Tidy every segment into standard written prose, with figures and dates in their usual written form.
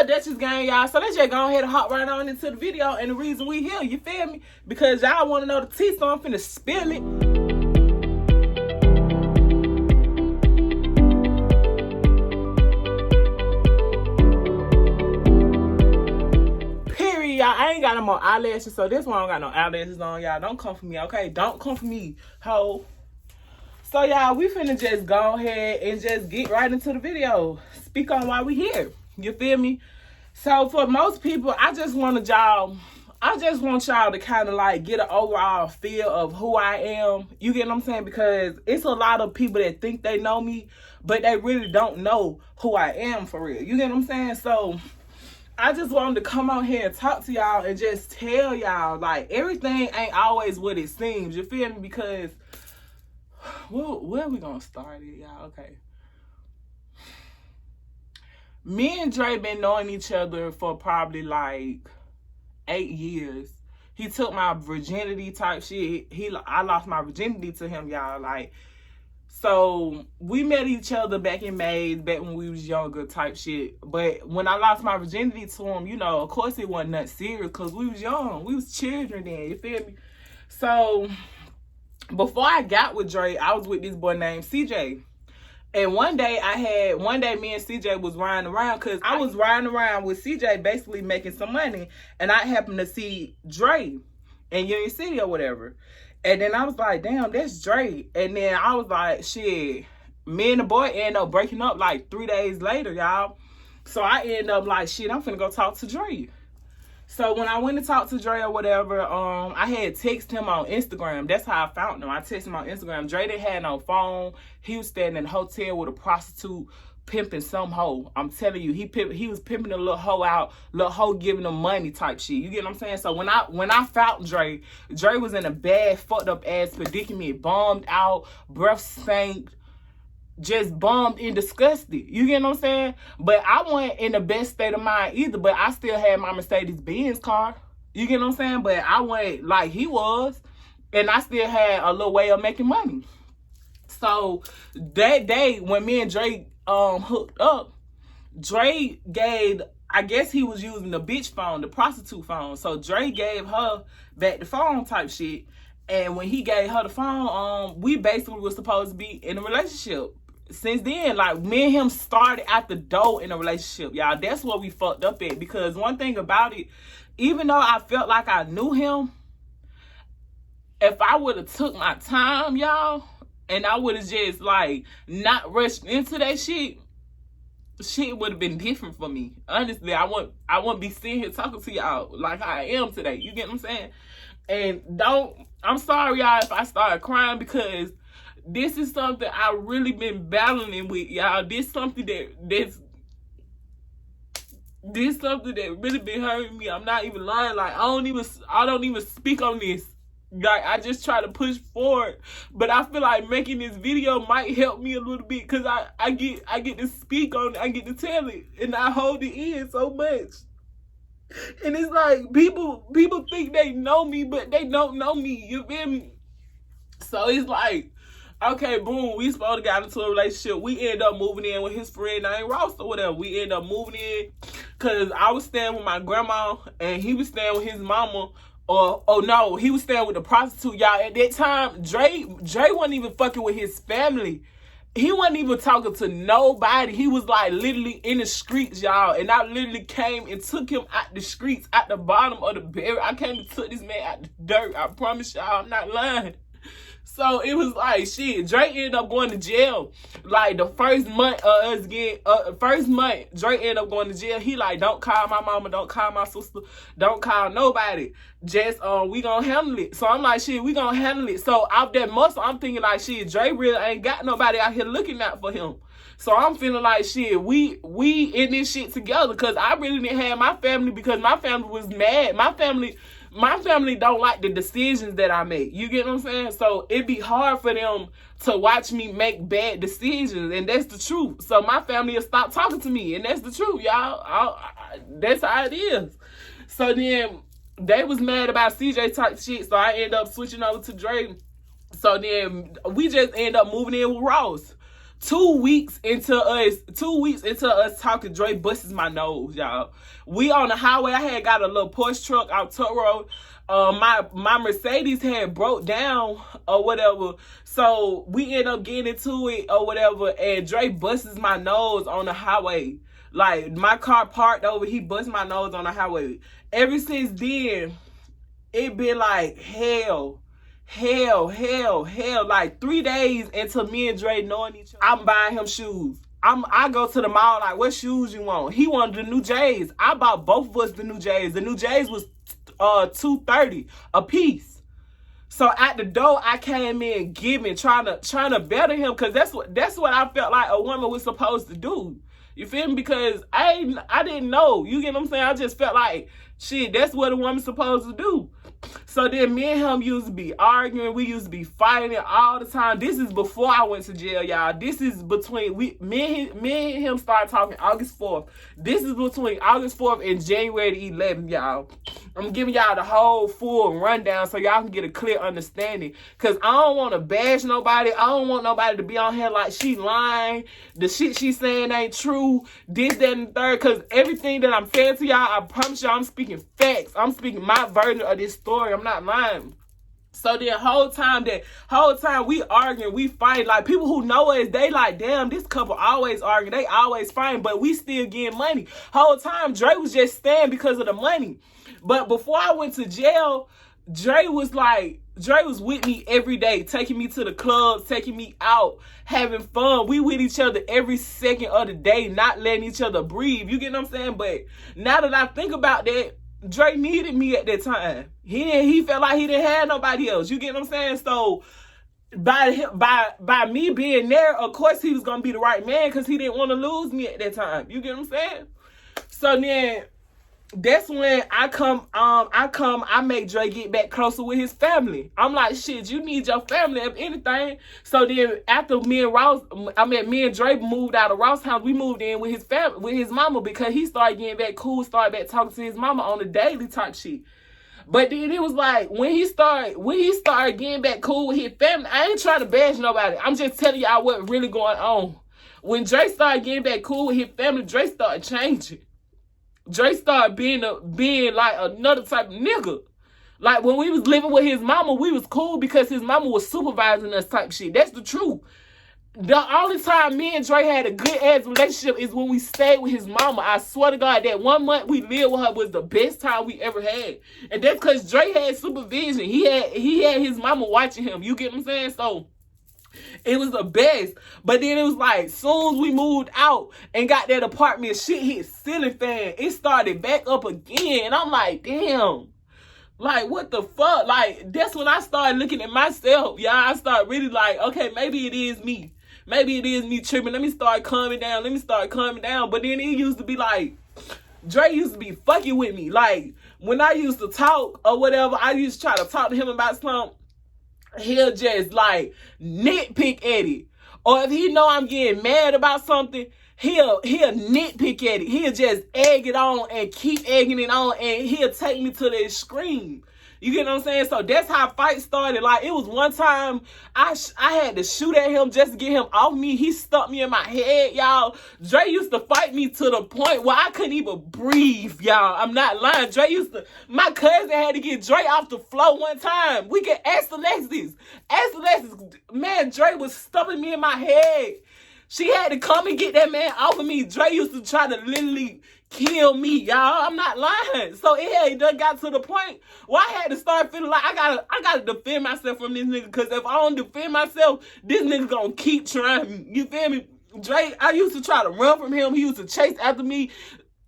Yeah, that's just gang, y'all. So let's just go ahead and hop right on into the video. And the reason we here, you feel me? Because y'all want to know the tea, so I'm finna spill it. Period, y'all. I ain't got no more eyelashes, so this one I don't got no eyelashes on, y'all. Don't come for me, okay? Don't come for me, ho. So, y'all, we finna just go ahead and just get right into the video. Speak on why we here. You feel me? So, for most people, I just want y'all to kind of like get an overall feel of who I am. You get what I'm saying? Because it's a lot of people that think they know me, but they really don't know who I am for real. You get what I'm saying? So, I just wanted to come out here and talk to y'all and just tell y'all, like, everything ain't always what it seems. You feel me? Because where are we gonna start it, y'all? Okay. Me and Dre been knowing each other for probably like 8 years. He took my virginity type shit. I lost my virginity to him, y'all. Like, so we met each other back in May, back when we was younger type shit. But when I lost my virginity to him, you know, of course it wasn't that serious because we was young. We was children then, you feel me? So before I got with Dre, I was with this boy named CJ. And one day me and CJ was riding around because I was riding around with CJ basically making some money. And I happened to see Dre in Union City or whatever. And then I was like, damn, that's Dre. And then I was like, shit, me and the boy ended up breaking up like 3 days later, y'all. So I ended up like, shit, I'm finna go talk to Dre. So when I went to talk to Dre or whatever, I had texted him on Instagram. That's how I found him. I texted him on Instagram. Dre didn't have no phone. He was staying in a hotel with a prostitute pimping some hoe. I'm telling you, he was pimping a little hoe out, little hoe giving him money type shit. You get what I'm saying? So when I found Dre was in a bad, fucked up ass predicament, bombed out, breath stank, just bummed and disgusted. You get what I'm saying? But I wasn't in the best state of mind either, but I still had my Mercedes-Benz car. You get what I'm saying? But I wasn't like he was, and I still had a little way of making money. So that day when me and Dre hooked up, Dre gave, I guess he was using the bitch phone, the prostitute phone. So Dre gave her back the phone type shit. And when he gave her the phone, we basically were supposed to be in a relationship. Since then, like, me and him started at the door in a relationship, y'all. That's what we fucked up at. Because one thing about it, even though I felt like I knew him, if I would have took my time, y'all, and I would have just, like, not rushed into that shit would have been different for me. Honestly, I wouldn't be sitting here talking to y'all like I am today. You get what I'm saying? And I'm sorry, y'all, if I started crying, because this is something I really been battling with, y'all. This something that really been hurting me. I'm not even lying. Like, I don't even speak on this. Like, I just try to push forward. But I feel like making this video might help me a little bit, because I get to speak on it, I get to tell it, and I hold it in so much. And it's like people think they know me, but they don't know me. You feel me? So it's like, okay, boom, we supposed to get into a relationship. We end up moving in with his friend named Ross or whatever. We end up moving in because I was staying with my grandma and he was staying with his mama. No, he was staying with the prostitute, y'all. At that time, Dre wasn't even fucking with his family. He wasn't even talking to nobody. He was like literally in the streets, y'all. And I literally came and took him out the streets, at the bottom of the barrel. I came and took this man out the dirt. I promise y'all, I'm not lying. So it was like, shit, Dre ended up going to jail. Like, the first month of us getting, Dre ended up going to jail. He like, don't call my mama, don't call my sister, don't call nobody. Just, we gonna handle it. So I'm like, shit, we gonna handle it. So out that muscle, I'm thinking like, shit, Dre really ain't got nobody out here looking out for him. So I'm feeling like, shit, we in this shit together. Because I really didn't have my family, because my family was mad. My family don't like the decisions that I make. You get what I'm saying? So it'd be hard for them to watch me make bad decisions. And that's the truth. So my family will stop talking to me. And that's the truth, y'all. That's how it is. So then they was mad about CJ type shit. So I end up switching over to Dre. So then we just end up moving in with Ross. 2 weeks into us talking, Dre busts my nose, y'all. We on the highway. I had got a little Porsche truck out Tuck Road. My Mercedes had broke down or whatever, so we end up getting into it or whatever, and Dre busts my nose on the highway. Like, my car parked over, he busts my nose on the highway. Ever since then, it been like hell. Like 3 days into me and Dre knowing each other, I'm buying him shoes. I go to the mall, like, what shoes you want? He wanted the new J's. I bought both of us the new J's. The new J's was $230 a piece. So at the door, I came in giving, trying to better him, because that's what I felt like a woman was supposed to do. You feel me? Because I didn't know. You get what I'm saying? I just felt like, shit, that's what a woman's supposed to do. So then me and him used to be arguing. We used to be fighting all the time. This is before I went to jail, y'all. This is between, me and him started talking August 4th. This is between August 4th and January the 11th, y'all. I'm giving y'all the whole full rundown so y'all can get a clear understanding. Because I don't want to bash nobody. I don't want nobody to be on here like she lying. The shit she saying ain't true. This, that, and the third. Because everything that I'm saying to y'all, I promise y'all I'm speaking facts. I'm speaking my version of this story. I'm not lying. So the whole time we arguing, we fight. Like, people who know us, they like, damn, this couple always arguing. They always fighting, but we still getting money. Whole time, Dre was just staying because of the money. But before I went to jail, Dre was with me every day, taking me to the clubs, taking me out, having fun. We with each other every second of the day, not letting each other breathe. You get what I'm saying? But now that I think about that, Dre needed me at that time. He felt like he didn't have nobody else. You get what I'm saying? So by me being there, of course he was gonna be the right man, because he didn't want to lose me at that time. You get what I'm saying? So then that's when I make Dre get back closer with his family. I'm like, shit, you need your family if anything. So then after me and Dre moved out of Ross house, we moved in with his family, with his mama, because he started getting back cool, started back talking to his mama on the daily type shit. But then it was like, when he started getting back cool with his family, I ain't trying to bash nobody. I'm just telling y'all what really going on. When Dre started getting back cool with his family, Dre started changing. Dre started being like another type of nigga. Like, when we was living with his mama, we was cool because his mama was supervising us type shit. That's the truth. The only time me and Dre had a good ass relationship is when we stayed with his mama. I swear to God, that 1 month we lived with her was the best time we ever had. And that's because Dre had supervision. He had his mama watching him. You get what I'm saying? So it was the best. But then it was like, soon as we moved out and got that apartment, shit hit ceiling fan. It started back up again. And I'm like, damn. Like, what the fuck? Like, that's when I started looking at myself. Yeah, I started really like, okay, maybe it is me. Maybe it is me tripping. Let me start calming down. But then it used to be like, Dre used to be fucking with me. Like, when I used to talk or whatever, I used to try to talk to him about something. He'll just like nitpick at it. Or if he know I'm getting mad about something, he'll nitpick at it. He'll just egg it on and keep egging it on, and he'll take me to the extreme. You get what I'm saying? So that's how fight started. Like, it was one time I had to shoot at him just to get him off me. He stuck me in my head, y'all. Dre used to fight me to the point where I couldn't even breathe, y'all. I'm not lying. My cousin had to get Dre off the floor one time. We can ask Alexis. Man, Dre was stuffing me in my head. She had to come and get that man off of me. Dre used to try to literally kill me, y'all. I'm not lying. So it done got to the point where I had to start feeling like I gotta defend myself from this nigga. Because if I don't defend myself, this nigga gonna keep trying me. You feel me? Dre, I used to try to run from him. He used to chase after me.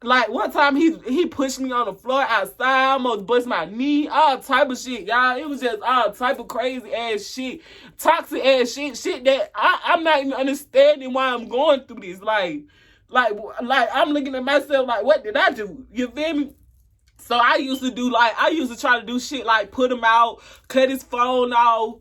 Like, one time he pushed me on the floor outside, I almost bust my knee, all type of shit, y'all. It was just all type of crazy ass shit, toxic ass shit that I'm not even understanding why I'm going through this. Like I'm looking at myself like, what did I do? You feel me? So I used to try to do shit like put him out, cut his phone off,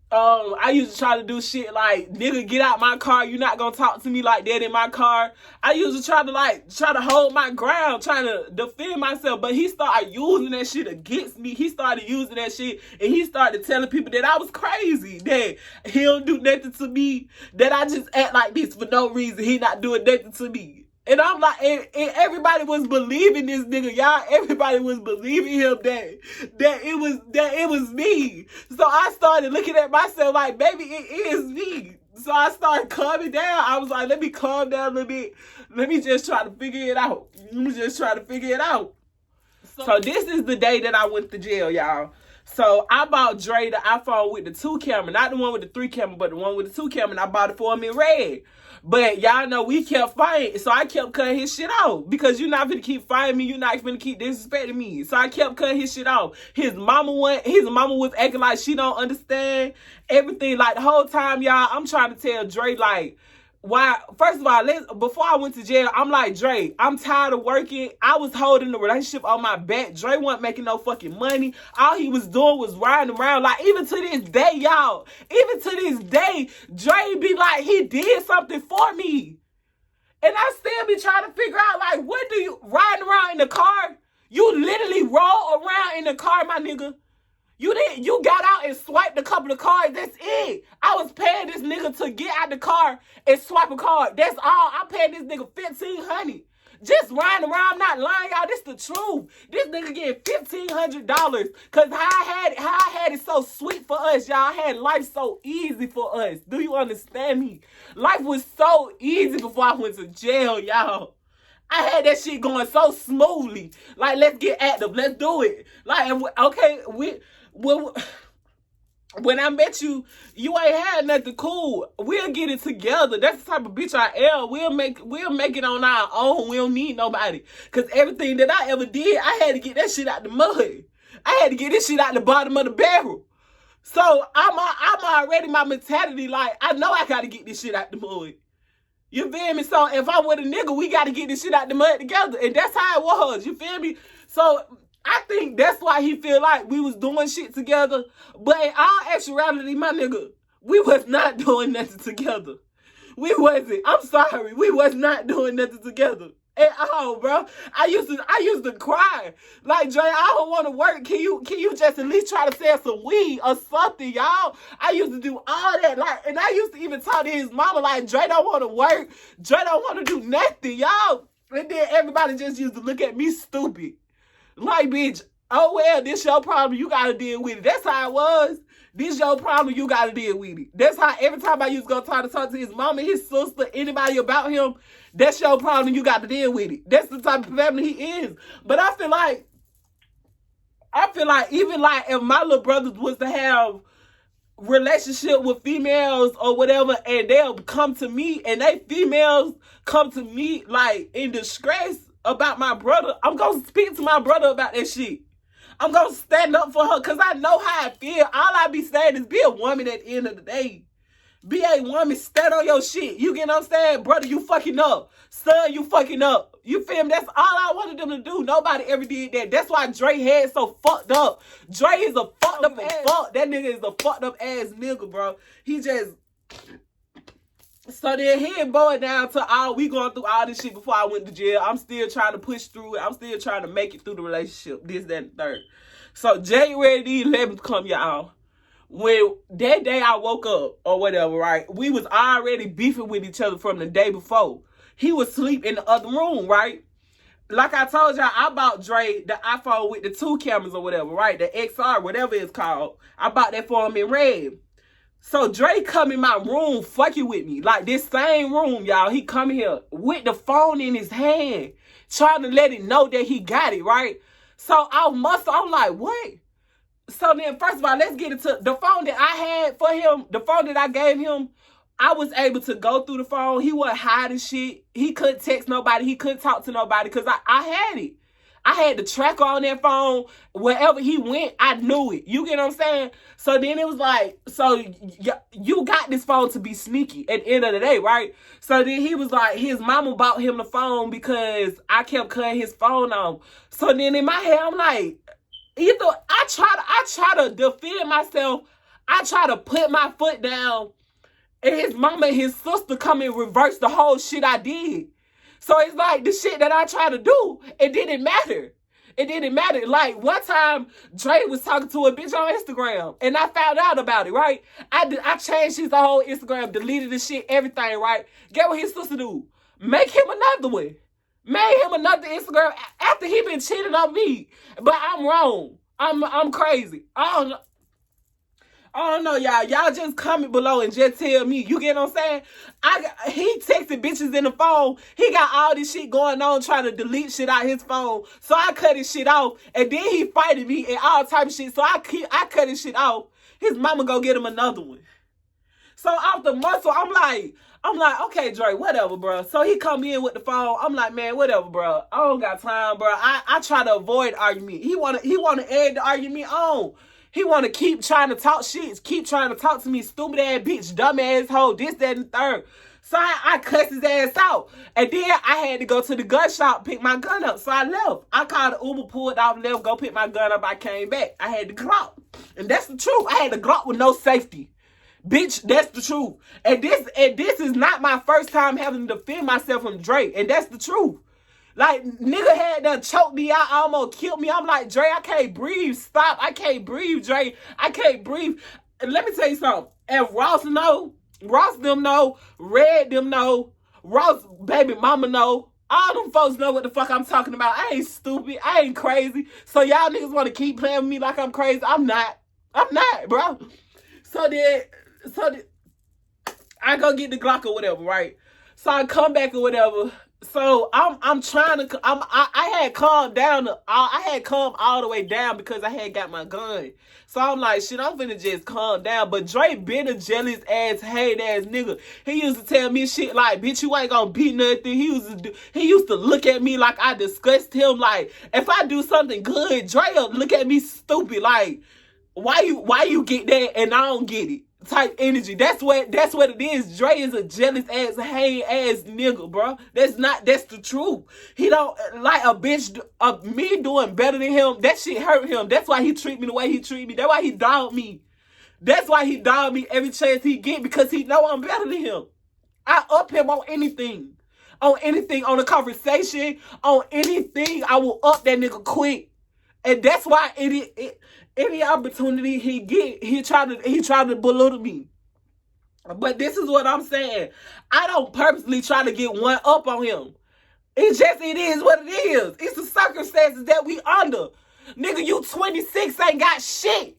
I used to try to do shit like, nigga, get out my car. You not gonna talk to me like that in my car. I used to try to hold my ground, trying to defend myself. But he started using that shit against me. He started using that shit, and he started telling people that I was crazy, that he don't do nothing to me, that I just act like this for no reason. He not doing nothing to me. And I'm like, and everybody was believing this nigga, y'all. Everybody was believing him that it was me. So I started looking at myself like, baby, it is me. So I started calming down. I was like, let me calm down a little bit. Let me just try to figure it out. So this is the day that I went to jail, y'all. So I bought Dre the iPhone with the 2 camera, not the one with the 3 camera, but the one with the 2 camera. And I bought it for him in red. But y'all know we kept fighting, so I kept cutting his shit off. Because you're not finna keep fighting me, you're not finna keep disrespecting me. So I kept cutting his shit off. His mama was acting like she don't understand everything. Like the whole time, y'all, I'm trying to tell Dre, like, why, first of all, before I went to jail, I'm like, Dre, I'm tired of working. I was holding the relationship on my back. Dre wasn't making no fucking money. All he was doing was riding around. Like, even to this day, y'all, even to this day, Dre be like, he did something for me. And I still be trying to figure out, like, what do you, riding around in the car? You literally roll around in the car, my nigga. You got out and swiped a couple of cards. That's it. I was paying this nigga to get out the car and swipe a card. That's all. I paid this nigga $1,500. Just riding around, I'm not lying, y'all. This the truth. This nigga getting $1,500. Cause how I had it so sweet for us, y'all. I had life so easy for us. Do you understand me? Life was so easy before I went to jail, y'all. I had that shit going so smoothly. Like, let's get active. Let's do it. Like, okay, when I met you, you ain't had nothing cool. We'll get it together. That's the type of bitch I am. We'll make it on our own. We don't need nobody. Cause everything that I ever did, I had to get that shit out the mud. I had to get this shit out the bottom of the barrel. So I'm already, my mentality, like, I know I gotta get this shit out the mud. You feel me? So if I'm with a nigga, we gotta get this shit out the mud together. And that's how it was. You feel me? So I think that's why he feel like we was doing shit together. But in all actuality, my nigga, we was not doing nothing together. We wasn't. I'm sorry. We was not doing nothing together at all, bro. I used to cry. Like, Dre, I don't want to work. Can you just at least try to sell some weed or something, y'all? I used to do all that. Like, and I used to even talk to his mama, like, Dre don't want to work. Dre don't want to do nothing, y'all. And then everybody just used to look at me stupid. Like, bitch, oh well, this your problem, you gotta deal with it. That's how it was. This your problem, you gotta deal with it. That's how every time I used to go try to talk to his mama, his sister, anybody about him, that's your problem, you got to deal with it. That's the type of family he is. But I feel like even like if my little brothers was to have relationship with females or whatever, and they'll come to me, and they females come to me like in disgrace about my brother, I'm gonna speak to my brother about that shit. I'm gonna stand up for her because I know how I feel. All I be saying is be a woman at the end of the day. Be a woman, stand on your shit. You get what I'm saying? Brother, you fucking up. Son, you fucking up. You feel me? That's all I wanted them to do. Nobody ever did that. That's why Dre head so fucked up. Dre is a fucked up ass. Fuck. That nigga is a fucked up ass nigga, bro. He just... So then he boiled down to all, we going through all this shit before I went to jail. I'm still trying to push through it. I'm still trying to make it through the relationship. This, that, and third. So January the 11th come, y'all. When that day I woke up or whatever, right? We was already beefing with each other from the day before. He was asleep in the other room, right? Like I told y'all, I bought Dre the iPhone with the 2 cameras or whatever, right? The XR, whatever it's called. I bought that for him in red. So Dre come in my room fucking with me. Like this same room, y'all. He come here with the phone in his hand, trying to let it know that he got it, right? So I'm like, what? So then, first of all, let's get into the phone that I had for him, the phone that I gave him. I was able to go through the phone. He wasn't hiding shit. He couldn't text nobody. He couldn't talk to nobody because I had it. I had the tracker on that phone. Wherever he went, I knew it. You get what I'm saying? So then it was like, so you got this phone to be sneaky at the end of the day, right? So then he was like, his mama bought him the phone because I kept cutting his phone off. So then in my head, I'm like, either I try to defend myself. I try to put my foot down, and his mama and his sister come and reverse the whole shit I did. So it's like the shit that I try to do, it didn't matter. It didn't matter. Like, one time, Dre was talking to a bitch on Instagram, and I found out about it, right? I changed his whole Instagram, deleted the shit, everything, right? Get what his sister do? Make him another one. Made him another Instagram after he been cheating on me. But I'm wrong. I'm crazy. I don't know, y'all. Y'all just comment below and just tell me. You get what I'm saying? He texted bitches in the phone. He got all this shit going on trying to delete shit out his phone. So I cut his shit off. And then he fighted me and all type of shit. So I cut his shit off. His mama go get him another one. So off the muscle, I'm like, okay, Dre, whatever, bro. So he come in with the phone. I'm like, man, whatever, bro. I don't got time, bro. I try to avoid argument. He wanna egg the argument on. He want to keep trying to talk shit, keep trying to talk to me, stupid ass bitch, dumb ass hoe, this, that, and the third. So I cussed his ass out. And then I had to go to the gun shop, pick my gun up. So I left. I called the Uber, pulled off, left, go pick my gun up. I came back. I had the Glock. And that's the truth. I had the Glock with no safety. Bitch, that's the truth. And this is not my first time having to defend myself from Dre. And that's the truth. Like, nigga had to choke me out, almost killed me. I'm like, Dre, I can't breathe. Stop. I can't breathe, Dre. I can't breathe. And let me tell you something. And Ross them know, Red them know, Ross baby mama know. All them folks know what the fuck I'm talking about. I ain't stupid. I ain't crazy. So y'all niggas want to keep playing with me like I'm crazy. I'm not, bro. So then I go get the Glock or whatever, right? So I come back or whatever. So I'm trying to, I had calmed down, I had calmed all the way down because I had got my gun. So I'm like, shit, I'm finna just calm down. But Dre been a jealous ass, hate ass nigga. He used to tell me shit like, bitch, you ain't gonna beat nothing. He used to look at me like I disgust him. Like, if I do something good, Dre will look at me stupid. Like, why you get that and I don't get it? Type energy. That's what it is. Dre is a jealous ass, hate ass nigga, bro. That's the truth. He don't like a bitch, me doing better than him. That shit hurt him. That's why he treat me the way he treat me. That's why he dog me. That's why he dog me every chance he get, because he know I'm better than him. I up him on anything. On a conversation, on anything, I will up that nigga quick. And that's why any opportunity he get, he try to belittle me. But this is what I'm saying. I don't purposely try to get one up on him. It is what it is. It's the circumstances that we under. Nigga, you 26, ain't got shit.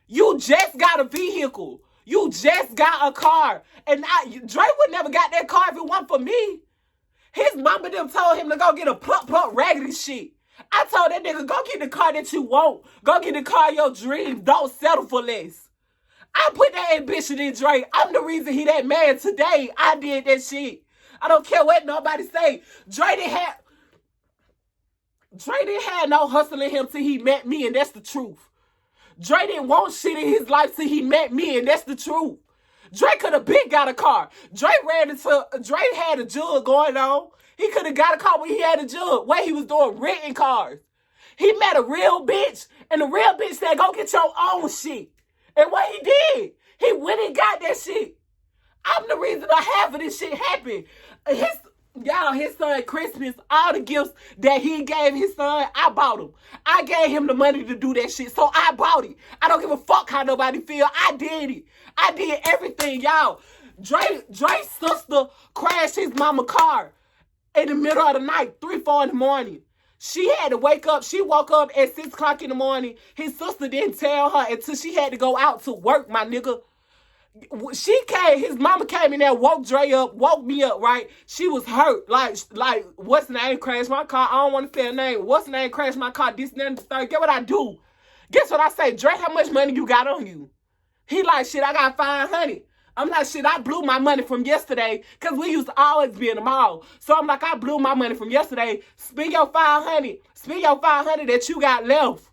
You just got a vehicle. You just got a car. And Dre would never got that car if it wasn't for me. His mama them told him to go get a plump raggedy shit. I told that nigga, go get the car that you want. Go get the car of your dreams. Don't settle for less. I put that ambition in Dre. I'm the reason he that man today. I did that shit. I don't care what nobody say. Dre didn't have no hustle in him till he met me, and that's the truth. Dre didn't want shit in his life till he met me, and that's the truth. Dre could have been got a car. Dre had a jug going on. He could have got a car when he had a jug. Where he was doing renting cars. He met a real bitch, and the real bitch said, go get your own shit. And what he did, he went and got that shit. I'm the reason half of this shit happened. His son Christmas, all the gifts that he gave his son, I bought him. I gave him the money to do that shit, so I bought it. I don't give a fuck how nobody feel. I did it. I did everything, y'all. Dre's sister crashed his mama car in the middle of the night, 3, 4 in the morning. She had to wake up. She woke up at 6 o'clock in the morning. His sister didn't tell her until she had to go out to work, my nigga. His mama came in there, woke Dre up, woke me up, right? She was hurt. Like, what's the name crashed my car? I don't want to say her name. What's the name crashed my car? This, that, and the third. Get what I do? Guess what I say? Dre, how much money you got on you? He like, shit, I got 500. I'm like, shit, I blew my money from yesterday because we used to always be in the mall. So I'm like, I blew my money from yesterday. Spend your 500. Spend your 500 that you got left.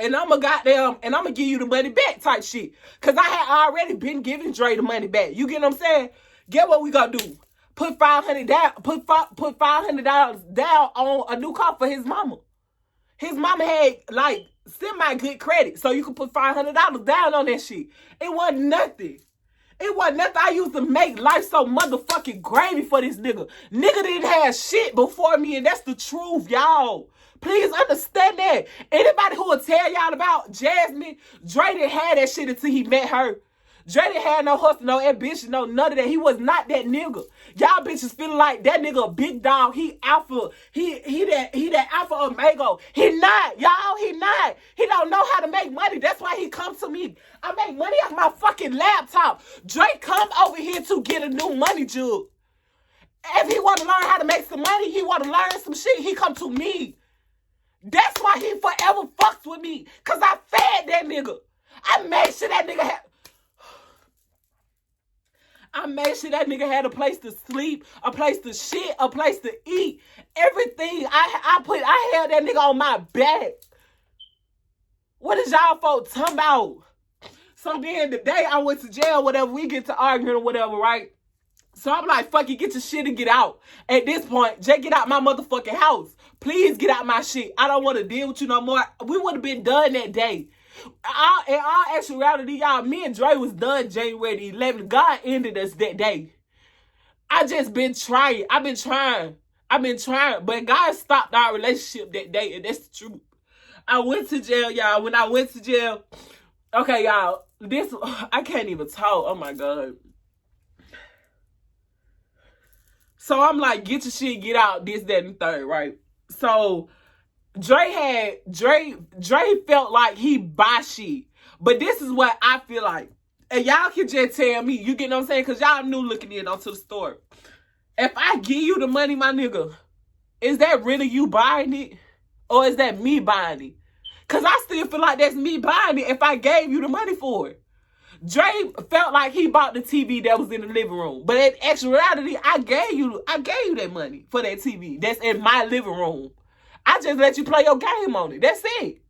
And I'm gonna give you the money back type shit. Because I had already been giving Dre the money back. You get what I'm saying? Get what we gonna do? Put $500 down. Put $500 down on a new car for his mama. His mama had like semi-good credit, so you could put $500 down on that shit. It wasn't nothing. It wasn't nothing. I used to make life so motherfucking gravy for this nigga. Nigga didn't have shit before me, and that's the truth, y'all. Please understand that. Anybody who will tell y'all about Jasmine, Dre didn't have that shit until he met her. Dre didn't have no hustle, no ambition, no none of that. He was not that nigga. Y'all bitches feeling like that nigga a big dog. He alpha. He that alpha omega. He not, y'all. He not. He don't know how to make money. That's why he comes to me. I make money off my fucking laptop. Dre come over here to get a new money jug. If he want to learn how to make some money, he want to learn some shit, he come to me. That's why he forever fucks with me. Because I fed that nigga. I made sure that nigga had a place to sleep, a place to shit, a place to eat. Everything. I held that nigga on my back. What is y'all folks talking about? So then the day I went to jail, whatever, we get to arguing or whatever, right? So I'm like, fuck it, get your shit and get out. At this point, just get out my motherfucking house. Please get out my shit. I don't want to deal with you no more. We would have been done that day. In all actuality, y'all, me and Dre was done January the 11th. God ended us that day. I just been trying. I've been trying. But God stopped our relationship that day, and that's the truth. I went to jail, y'all. When I went to jail, okay, y'all, I can't even talk. Oh, my God. So I'm like, get your shit, get out, this, that, and the third, right? So Dre felt like he buy shit. But this is what I feel like. And y'all can just tell me, you get what I'm saying? Because y'all new looking in onto the store. If I give you the money, my nigga, is that really you buying it? Or is that me buying it? Because I still feel like that's me buying it if I gave you the money for it. Dre felt like he bought the TV that was in the living room. But in actuality, I gave you that money for that TV that's in my living room. I just let you play your game on it. That's it.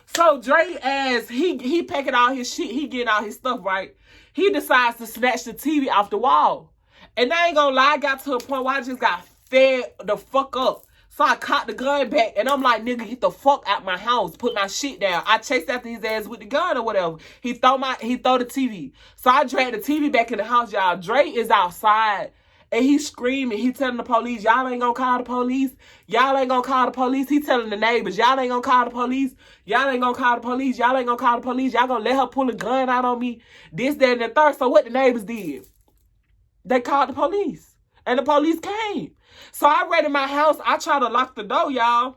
So Dre, as he packing all his shit, he getting all his stuff, right? He decides to snatch the TV off the wall. And I ain't gonna lie, I got to a point where I just got fed the fuck up. So I caught the gun back, and I'm like, nigga, get the fuck out my house. Put my shit down. I chased after his ass with the gun or whatever. He throw the TV. So I dragged the TV back in the house, y'all. Dre is outside, and he's screaming. He telling the police, y'all ain't gonna call the police. Y'all ain't gonna call the police. He telling the neighbors, y'all ain't gonna call the police. Y'all ain't gonna call the police. Y'all ain't gonna call the police. Y'all gonna let her pull a gun out on me. This, that, and the third. So what the neighbors did? They called the police, and the police came. So I read in my house, I tried to lock the door, y'all,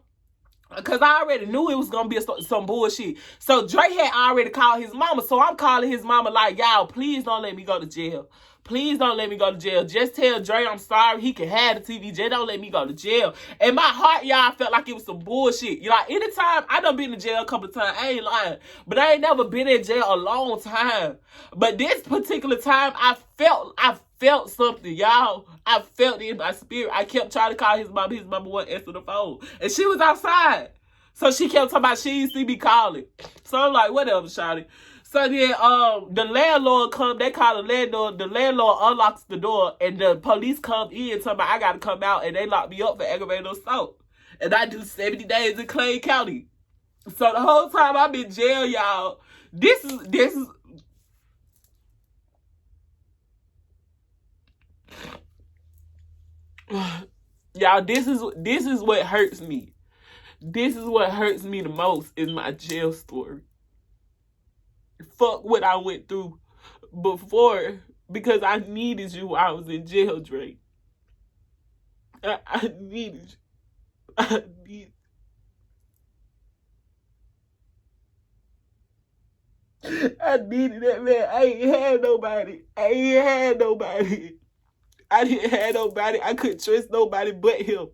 because I already knew it was going to be some bullshit. So Dre had already called his mama. So I'm calling his mama like, y'all, please don't let me go to jail. Please don't let me go to jail. Just tell Dre I'm sorry. He can have the TV. Just don't let me go to jail. And my heart, y'all, felt like it was some bullshit. You know, anytime, I done been to jail a couple of times. I ain't lying. But I ain't never been in jail a long time. But this particular time, I felt something, y'all. I felt it in my spirit. I kept trying to call his mama. His mama wouldn't answer the phone. And she was outside. So she kept talking about she didn't see me calling. So I'm like, whatever, shawty. So then the landlord come, they call the landlord. The landlord unlocks the door, and the police come in talking about I got to come out, and they lock me up for aggravated assault. And I do 70 days in Clay County. So the whole time I'm in jail, y'all, this is y'all, this is what hurts me. This is what hurts me the most is my jail story. Fuck what I went through before, because I needed you while I was in jail, Dre. I needed you. I needed that, man. I ain't had nobody. I didn't have nobody. I couldn't trust nobody but him.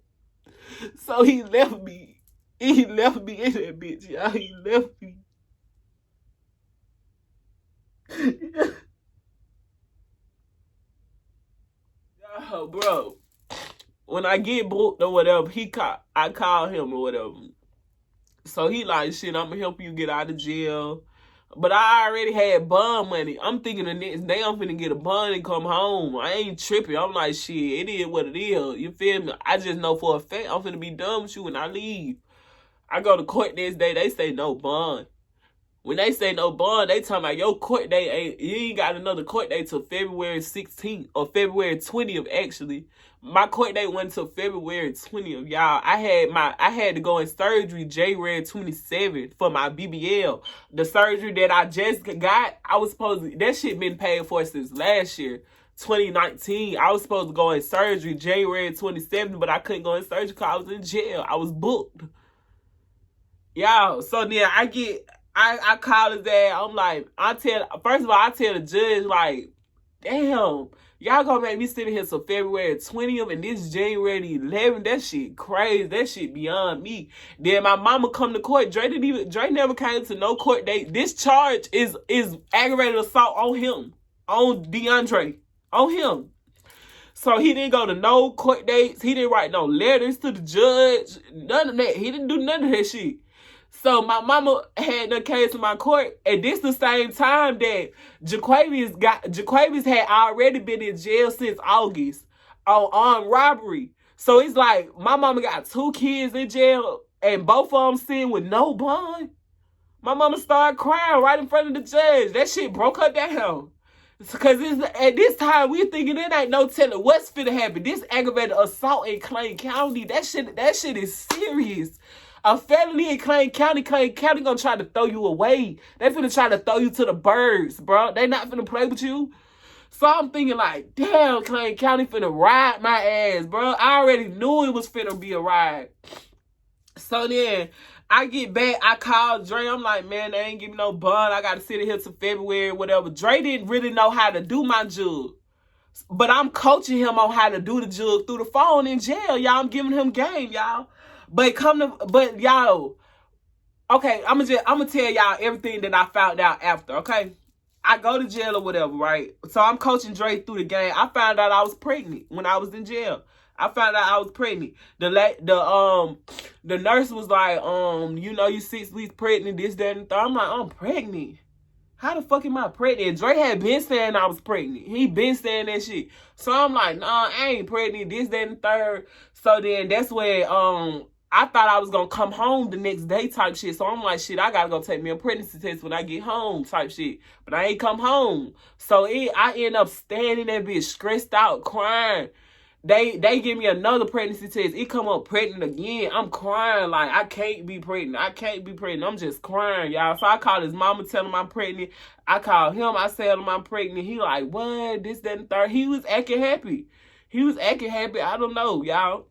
So he left me. He left me in that bitch, y'all. He left me. Oh, bro. When I get booked or whatever, I call him or whatever. So he like, shit, I'm gonna help you get out of jail. But I already had bond money. I'm thinking the next day I'm finna get a bond and come home. I ain't tripping. I'm like, shit, it is what it is. You feel me? I just know for a fact I'm finna be done with you when I leave. I go to court next day, they say no bond. When they say no bond, they talking about your court date you ain't got another court date till February 16th or February 20th actually. My court date went till February 20th, y'all. I had to go in surgery January 27th for my BBL. The surgery that I just got, that shit been paid for since last year, 2019. I was supposed to go in surgery January 27th, but I couldn't go in surgery because I was in jail. I was booked. Y'all, so then I call his dad. I'm like, first of all, I tell the judge, like, damn, y'all gonna make me sit in here till February 20th and this January 11th. That shit crazy. That shit beyond me. Then my mama come to court. Dre never came to no court date. This charge is aggravated assault on him, on DeAndre, on him. So he didn't go to no court dates. He didn't write no letters to the judge. None of that. He didn't do none of that shit. So my mama had the case in my court, and this the same time that Jaquavius had already been in jail since August on armed robbery. So it's like my mama got 2 kids in jail, and both of them sitting with no bond. My mama started crying right in front of the judge. That shit broke her down. Because at this time, we thinking it ain't no telling what's finna happen. This aggravated assault in Clay County, that shit is serious. A felony in Clay County gonna try to throw you away. They finna try to throw you to the birds, bro. They not finna play with you. So I'm thinking like, damn, Clay County finna ride my ass, bro. I already knew it was finna be a ride. So then I get back, I call Dre. I'm like, man, they ain't giving no bond. I gotta sit in here till February, whatever. Dre didn't really know how to do my jug. But I'm coaching him on how to do the jug through the phone in jail, y'all. I'm giving him game, y'all. But y'all, okay, I'm gonna tell y'all everything that I found out after, okay? I go to jail or whatever, right? So I'm coaching Dre through the game. I found out I was pregnant when I was in jail. I found out I was pregnant. The nurse was like, you 6 weeks pregnant, this, that, and the third. I'm like, I'm pregnant. How the fuck am I pregnant? Dre had been saying I was pregnant. He been saying that shit. So I'm like, nah, I ain't pregnant, this, that, and the third. So then that's where I thought I was gonna come home the next day type shit. So I'm like, shit, I gotta go take me a pregnancy test when I get home type shit. But I ain't come home. So I end up standing that bitch stressed out, crying. They give me another pregnancy test. It come up pregnant again. I'm crying like I can't be pregnant. I can't be pregnant. I'm just crying, y'all. So I call his mama, tell him I'm pregnant. I call him, I tell him I'm pregnant. He like, what? This, that, and third. He was acting happy. I don't know, y'all.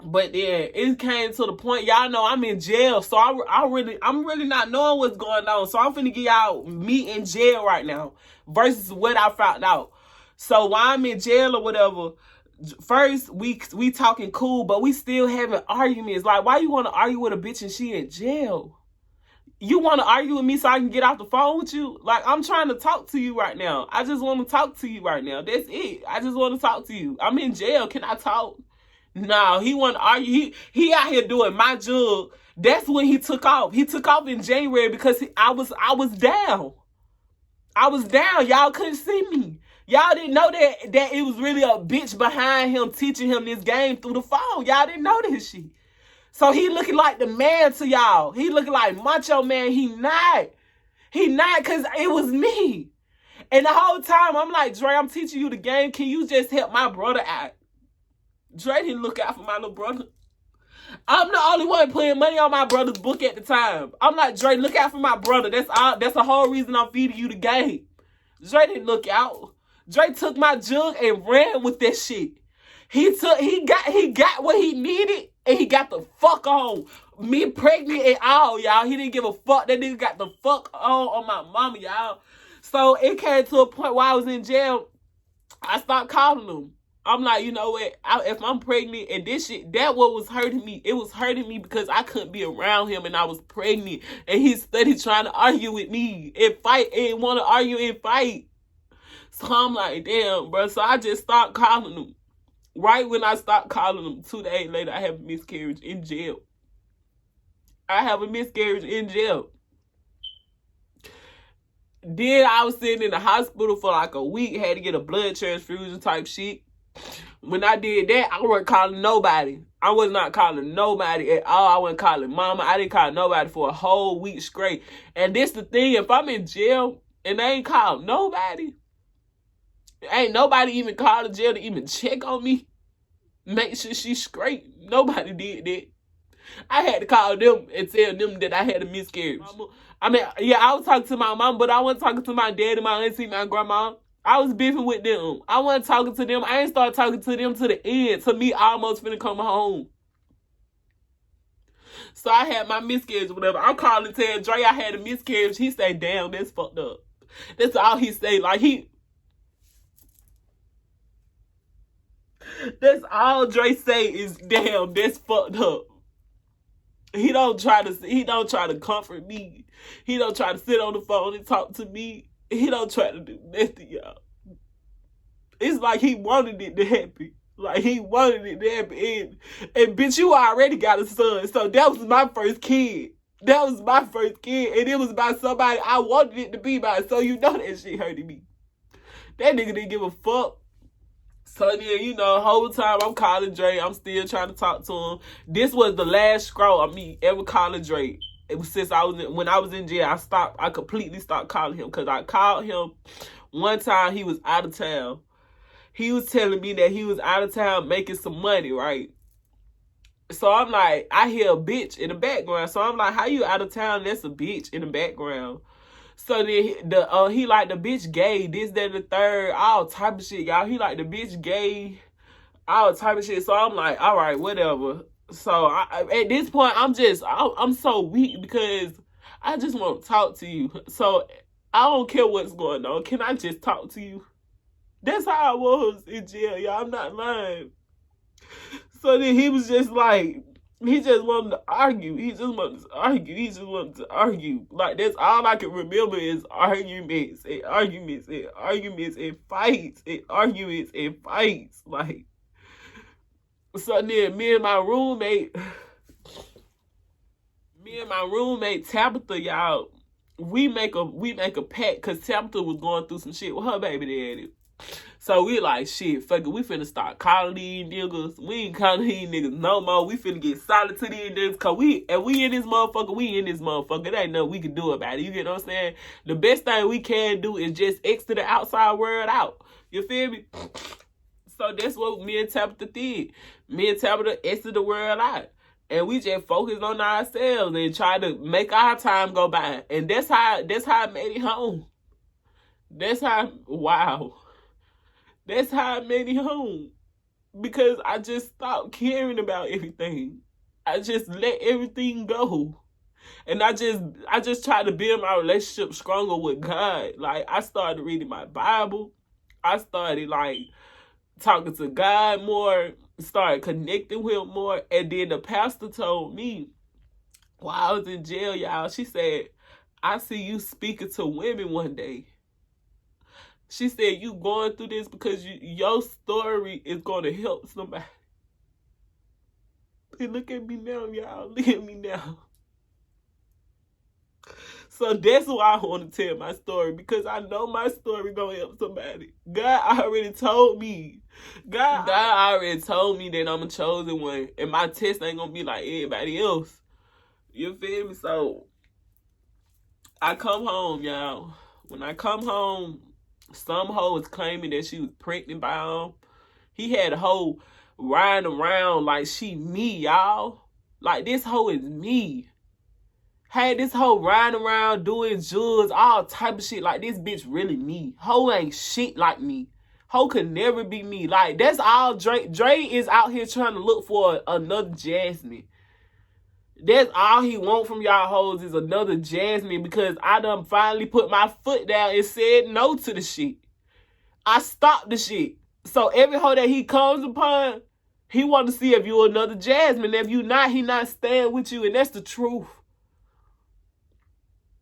But then it came to the point, y'all know I'm in jail, so I'm really not knowing what's going on. So I'm finna give y'all me in jail right now versus what I found out. So while I'm in jail or whatever, first we talking cool, but we still having arguments. Like, why you want to argue with a bitch and she in jail? You want to argue with me so I can get off the phone with you? Like, I'm trying to talk to you right now. I just want to talk to you right now. That's it. I just want to talk to you. I'm in jail. Can I talk? No, he want to argue. He out here doing my jug. That's when he took off. He took off in January because I was down. I was down. Y'all couldn't see me. Y'all didn't know that it was really a bitch behind him teaching him this game through the phone. Y'all didn't know this shit. So he looking like the man to y'all. He looking like Macho Man. He not because it was me. And the whole time I'm like, Dre, I'm teaching you the game. Can you just help my brother out? Dre didn't look out for my little brother. I'm the only one putting money on my brother's book at the time. I'm like, Dre, look out for my brother. That's all. That's the whole reason I'm feeding you the game. Dre didn't look out. Dre took my jug and ran with that shit. He got what he needed and he got the fuck on. Me pregnant and all, y'all. He didn't give a fuck. That nigga got the fuck on my mama, y'all. So it came to a point where I was in jail. I stopped calling him. I'm like, you know what? If I'm pregnant and this shit, that what was hurting me. It was hurting me because I couldn't be around him and I was pregnant. And he studied trying to argue with me and fight and want to argue and fight. So I'm like, damn, bro. So I just stopped calling him. Right when I stopped calling him, 2 days later, I have a miscarriage in jail. Then I was sitting in the hospital for like a week, had to get a blood transfusion type shit. When I did that, I wasn't calling nobody. I was not calling nobody at all. I wasn't calling mama. I didn't call nobody for a whole week straight. And this the thing, if I'm in jail and they ain't called nobody, ain't nobody even called the jail to even check on me, make sure she's straight. Nobody did that. I had to call them and tell them that I had a miscarriage. I mean, yeah, I was talking to my mom, but I wasn't talking to my daddy, my auntie, my grandma. I was beefing with them. I wasn't talking to them. I ain't started talking to them to the end. To me, almost finna come home. So I had my miscarriage or whatever. I'm calling tell Dre I had a miscarriage. He say, damn, that's fucked up. That's all he say. Like that's all Dre say is, damn, that's fucked up. He don't try to comfort me. He don't try to sit on the phone and talk to me. He don't try to do nothing, y'all. It's like he wanted it to happen. Like he wanted it to happen. And bitch, you already got a son. So that was my first kid. That was my first kid. And it was by somebody I wanted it to be by. So you know that shit hurted me. That nigga didn't give a fuck. So then, you know, the whole time I'm calling Dre, I'm still trying to talk to him. This was the last straw of me ever calling Dre. It was since when I was in jail, I completely stopped calling him because I called him one time. He was out of town. He was telling me that he was out of town making some money, right? So I'm like, I hear a bitch in the background. So I'm like, how you out of town? That's a bitch in the background. So then he like, the bitch gay, this, that, and the third, all type of shit, y'all. He like, the bitch gay, all type of shit. So I'm like, all right, whatever. So at this point, I'm so weak because I just want to talk to you. So I don't care what's going on. Can I just talk to you? That's how I was in jail, y'all. I'm not lying. So then he was just like, he just wanted to argue. He just wanted to argue. Like, that's all I can remember is arguments and arguments and arguments and fights and arguments and fights. Like, so then me and my roommate Tabitha, y'all, we make a pact because Tabitha was going through some shit with her baby daddy. So we like, shit, fuck it, we finna start calling these niggas. We ain't calling these niggas no more. We finna get solid to these niggas. Cause we in this motherfucker. It ain't nothing we can do about it. You get what I'm saying? The best thing we can do is just exit the outside world out. You feel me? So that's what me and Tabitha did. Me and Tabitha exited the world out. And we just focused on ourselves and tried to make our time go by. And that's how I made it home. That's how I made it home. Because I just stopped caring about everything. I just let everything go. And I just tried to build my relationship stronger with God. Like, I started reading my Bible. I started, like, talking to God more. Started connecting with him more. And then the pastor told me, while I was in jail, y'all, she said, I see you speaking to women one day. She said, you going through this because your story is going to help somebody. And look at me now, y'all. Look at me now. So that's why I want to tell my story, because I know my story going to help somebody. God already told me. God already told me that I'm a chosen one. And my test ain't going to be like everybody else. You feel me? So I come home, y'all. When I come home, some hoe was claiming that she was pregnant by him. He had a hoe riding around like she me, y'all. Like, this hoe is me. Had this hoe riding around doing drugs, all type of shit. Like, this bitch really me. Hoe ain't shit like me. Hoe could never be me. Like, that's all Dre. Dre is out here trying to look for another Jasmine. That's all he want from y'all hoes is another Jasmine, because I done finally put my foot down and said no to the shit. I stopped the shit. So every hoe that he comes upon, he want to see if you another Jasmine. If you not, he not staying with you. And that's the truth.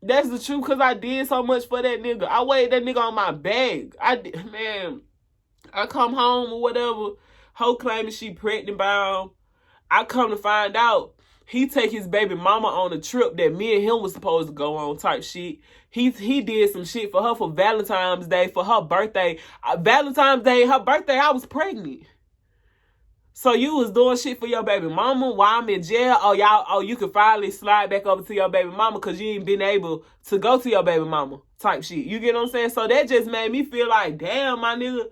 That's the truth, because I did so much for that nigga. I weighed that nigga on my bag. I come home or whatever, hoe claiming she pregnant by him. I come to find out, he take his baby mama on a trip that me and him was supposed to go on type shit. He did some shit for her for Valentine's Day, for her birthday. Valentine's Day, her birthday, I was pregnant. So you was doing shit for your baby mama while I'm in jail? You could finally slide back over to your baby mama because you ain't been able to go to your baby mama type shit. You get what I'm saying? So that just made me feel like, damn, my nigga,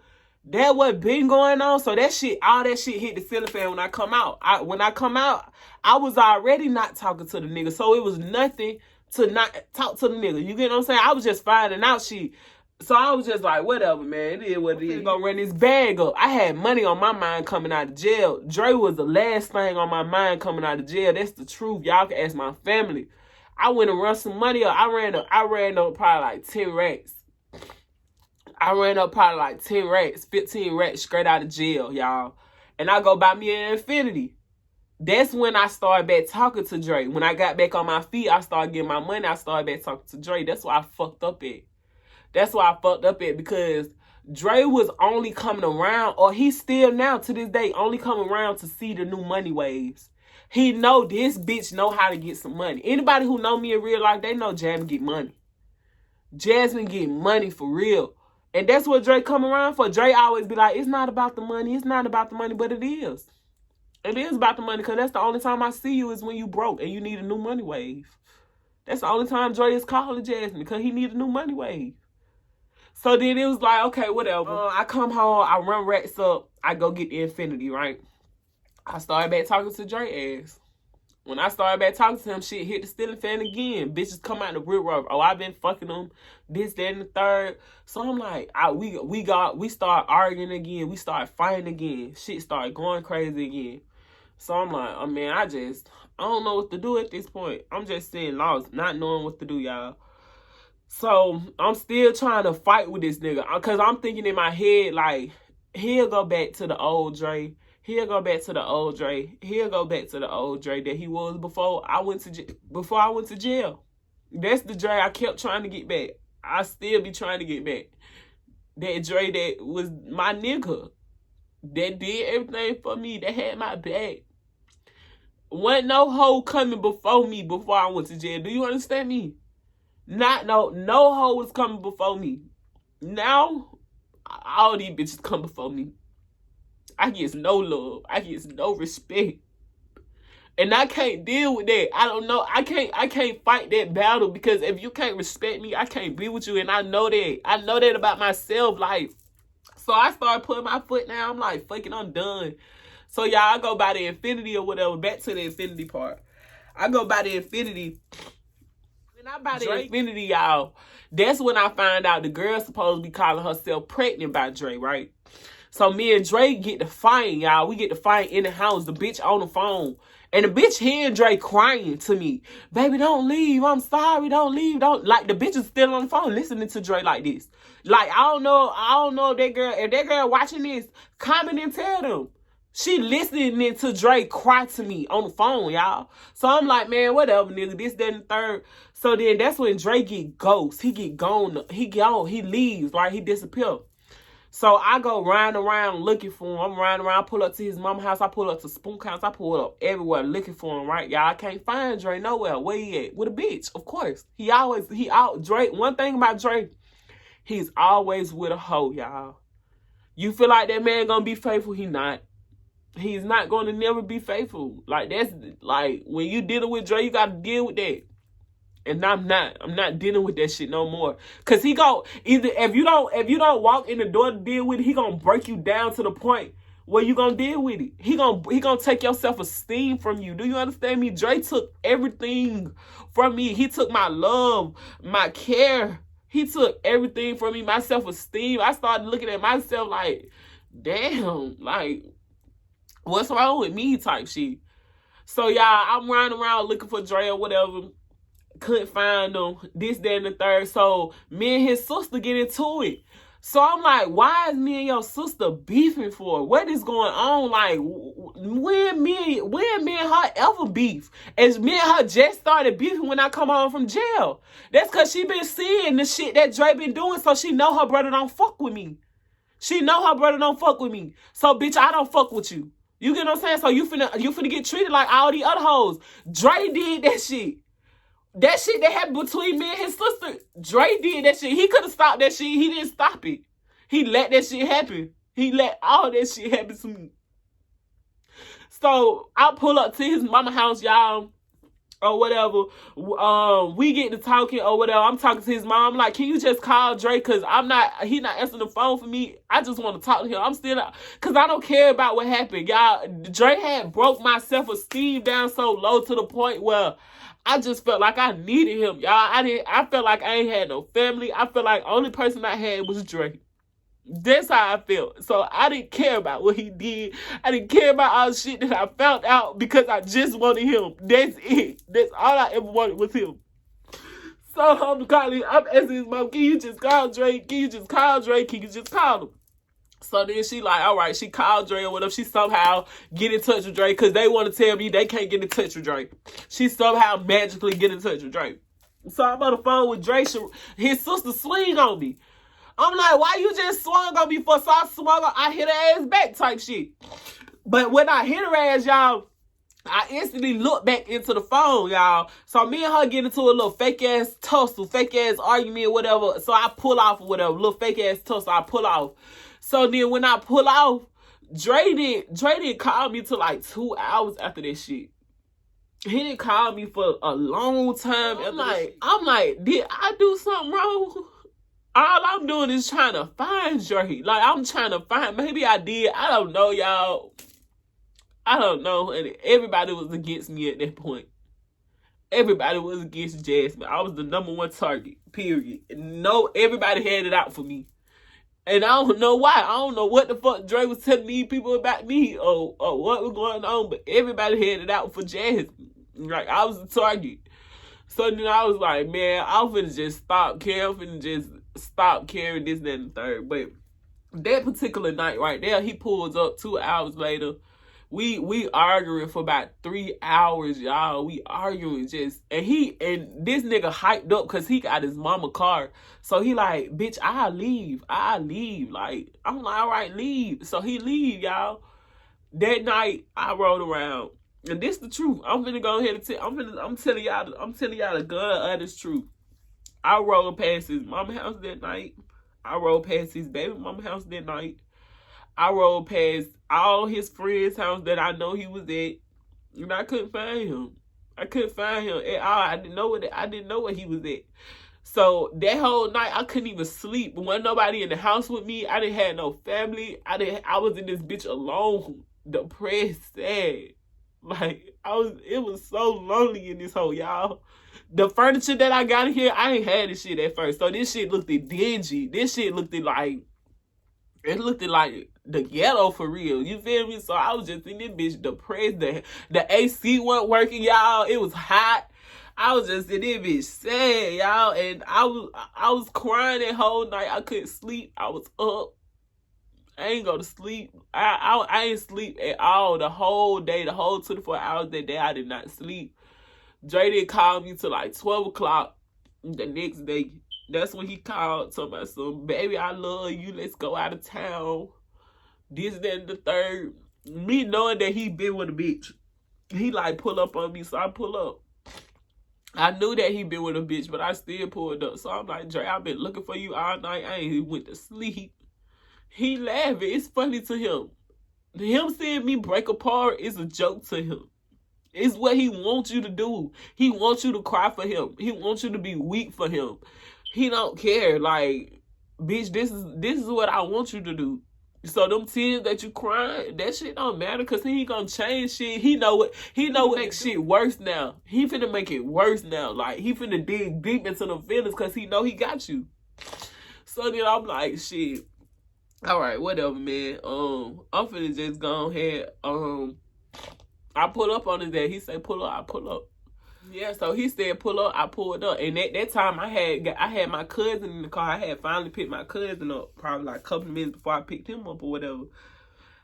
that what been going on. So that shit, all that shit hit the ceiling fan when I come out. When I come out, I was already not talking to the nigga. So it was nothing to not talk to the nigga. You get what I'm saying? I was just finding out shit. So I was just like, whatever, man. It is what it is. Gonna run this bag up. I had money on my mind coming out of jail. Dre was the last thing on my mind coming out of jail. That's the truth. Y'all can ask my family. I went and run some money up. I ran up probably like 10 racks. I ran up probably like 10 racks, 15 racks straight out of jail, y'all. And I go buy me an Infinity. That's when I started back talking to Dre. When I got back on my feet, I started getting my money. I started back talking to Dre. That's why I fucked up at. That's why I fucked up at, because Dre was only coming around, or he's still now to this day only coming around to see the new money waves. He know this bitch know how to get some money. Anybody who know me in real life, they know Jasmine get money. Jasmine get money for real. And that's what Dre come around for. Dre always be like, it's not about the money. It's not about the money, but it is. It is about the money, because that's the only time I see you is when you broke and you need a new money wave. That's the only time Dre is calling Jasmine, because he need a new money wave. So then it was like, okay, whatever. I come home, I run racks up, I go get the Infinity, right? I started back talking to Dre ass. When I started back talking to him, shit hit the ceiling fan again. Bitches come out the real rough. Oh, I've been fucking them, this, that, and the third. So I'm like, we start arguing again. We start fighting again. Shit started going crazy again. So I'm like, oh man, I don't know what to do at this point. I'm just sitting lost, not knowing what to do, y'all. So I'm still trying to fight with this nigga, because I'm thinking in my head, like, he'll go back to the old Dre. He'll go back to the old Dre. He'll go back to the old Dre that he was before I went to jail. That's the Dre I kept trying to get back. I still be trying to get back. That Dre that was my nigga. That did everything for me. That had my back. Wasn't no hoe coming before me before I went to jail. Do you understand me? No hoe was coming before me. Now, all these bitches come before me. I get no love. I get no respect. And I can't deal with that. I don't know. I can't fight that battle, because if you can't respect me, I can't be with you. And I know that. I know that about myself. Like, so I started putting my foot down. I'm like, fuck it, I'm done. So y'all, I go buy the Infinity or whatever. Back to the Infinity part. I go buy the Infinity. When I buy the Infinity, y'all, that's when I find out the girl's supposed to be calling herself pregnant by Dre, right? So me and Dre get to fighting, y'all. We get to fight in the house. The bitch on the phone. And the bitch hearing Dre crying to me. Baby, don't leave. I'm sorry. Don't leave. Don't. Like, the bitch is still on the phone listening to Dre like this. Like, I don't know if that girl watching this, comment and tell them. She listening to Dre cry to me on the phone, y'all. So I'm like, man, whatever, nigga. This, that, and the third. So then that's when Dre get ghost. He get gone. He gone. He leaves, right? He disappear. So I go riding around looking for him. I'm riding around, pull up to his mama's house. I pull up to Spoon House. I pull up everywhere looking for him, right? Y'all, I can't find Dre nowhere. Where he at? With a bitch, of course. Dre, one thing about Dre, he's always with a hoe, y'all. You feel like that man gonna be faithful? He not. He's not gonna never be faithful. Like, that's, like, when you dealing with Dre, you gotta deal with that. And I'm not dealing with that shit no more. Cause he go, either if you don't walk in the door to deal with it, he gonna break you down to the point where you gonna deal with it. He gonna take your self-esteem from you. Do you understand me? Dre took everything from me. He took my love, my care. He took everything from me, my self-esteem. I started looking at myself like, damn, like, what's wrong with me type shit. So y'all, I'm running around looking for Dre or whatever. Couldn't find him, this, that, and the third. So me and his sister get into it. So I'm like, why is me and your sister beefing for? What is going on? Like, when me and her ever beef? As me and her just started beefing when I come home from jail. That's because she been seeing the shit that Dre been doing, so she know her brother don't fuck with me. She know her brother don't fuck with me. So, bitch, I don't fuck with you. You get what I'm saying? So you finna get treated like all the other hoes. Dre did that shit. That shit that happened between me and his sister, Dre did that shit. He could have stopped that shit. He didn't stop it. He let that shit happen. He let all that shit happen to me. So I pull up to his mama house, y'all, or whatever. We get to talking or whatever. I'm talking to his mom. I'm like, can you just call Dre? Cause he not answering the phone for me. I just want to talk to him. I'm still, cause I don't care about what happened. Y'all, Dre had broke my self-esteem down so low to the point where I just felt like I needed him. Y'all, I felt like I ain't had no family. I felt like the only person I had was Dre. That's how I felt. So I didn't care about what he did. I didn't care about all the shit that I found out because I just wanted him. That's it. That's all I ever wanted was him. So I'm asking his mom, can you just call Dre? Can you just call Dre? Can you just call him? So then she like, all right, she called Dre or whatever. She somehow get in touch with Dre because they want to tell me they can't get in touch with Dre. She somehow magically get in touch with Dre. So I'm on the phone with Dre. His sister swing on me. I'm like, why you just swung on me for? So I hit her ass back type shit. But when I hit her ass, y'all, I instantly look back into the phone, y'all. So me and her get into a little fake ass tussle, fake ass argument or whatever. So I pull off or whatever, little fake ass tussle, I pull off. So then when I pull off, Dre didn't call me till like 2 hours after that shit. He didn't call me for a long time. I'm like, did I do something wrong? All I'm doing is trying to find Dre. Like, I'm trying to find, maybe I did. I don't know, y'all. I don't know. And everybody was against me at that point. Everybody was against Jasmine. I was the number one target, period. No, everybody had it out for me. And I don't know why. I don't know what the fuck Dre was telling these people about me or what was going on, but everybody had it out for Jasmine. Like, I was the target. So then I was like, man, I'm finna just stop caring. I'm finna just stop caring this, that, and the third. But that particular night right there, he pulls up 2 hours later. We arguing for about 3 hours, y'all. We arguing just, and this nigga hyped up because he got his mama car. So he like, bitch, I'll leave. Like, I'm like, all right, leave. So he leave, y'all. That night, I rode around. And this the truth. I'm finna go ahead and I'm telling y'all the God honest truth. I rode past his mama house that night. I rode past his baby mama house that night. I rode past all his friends' house that I know he was at. And I couldn't find him. I couldn't find him at all. I didn't know where he was at. So that whole night I couldn't even sleep. Wasn't nobody in the house with me. I didn't have no family. I was in this bitch alone, depressed, sad. Like, it was so lonely in this hole, y'all. The furniture that I got in here, I ain't had this shit at first. So this shit looked dingy. This shit looked like the ghetto for real. You feel me? So I was just in this bitch depressed. The AC wasn't working, y'all. It was hot. I was just in this bitch sad, y'all. And I was crying that whole night. I couldn't sleep. I was up. I ain't go to sleep. I ain't sleep at all the whole day, the whole 24 hours that day. I did not sleep. Dre didn't call me till like 12 o'clock the next day. That's when he called, told my son, baby, I love you. Let's go out of town. This, that, and the third. Me knowing that he been with a bitch. He like pull up on me, so I pull up. I knew that he been with a bitch, but I still pulled up. So I'm like, Dre, I've been looking for you all night. I ain't even went to sleep. He laughing. It's funny to him. Him seeing me break apart is a joke to him. It's what he wants you to do. He wants you to cry for him. He wants you to be weak for him. He don't care. Like, bitch, this is what I want you to do. So them tears that you crying, that shit don't matter because he ain't gonna change shit. He know what makes shit worse now. He finna make it worse now. Like, he finna dig deep into the feelings because he know he got you. So then I'm like, shit. All right, whatever, man. I'm finna just go ahead. I pull up on his dad. He said, pull up. I pull up. Yeah, so he said, pull up. I pulled up. And at that time, I had my cousin in the car. I had finally picked my cousin up probably like a couple of minutes before I picked him up or whatever.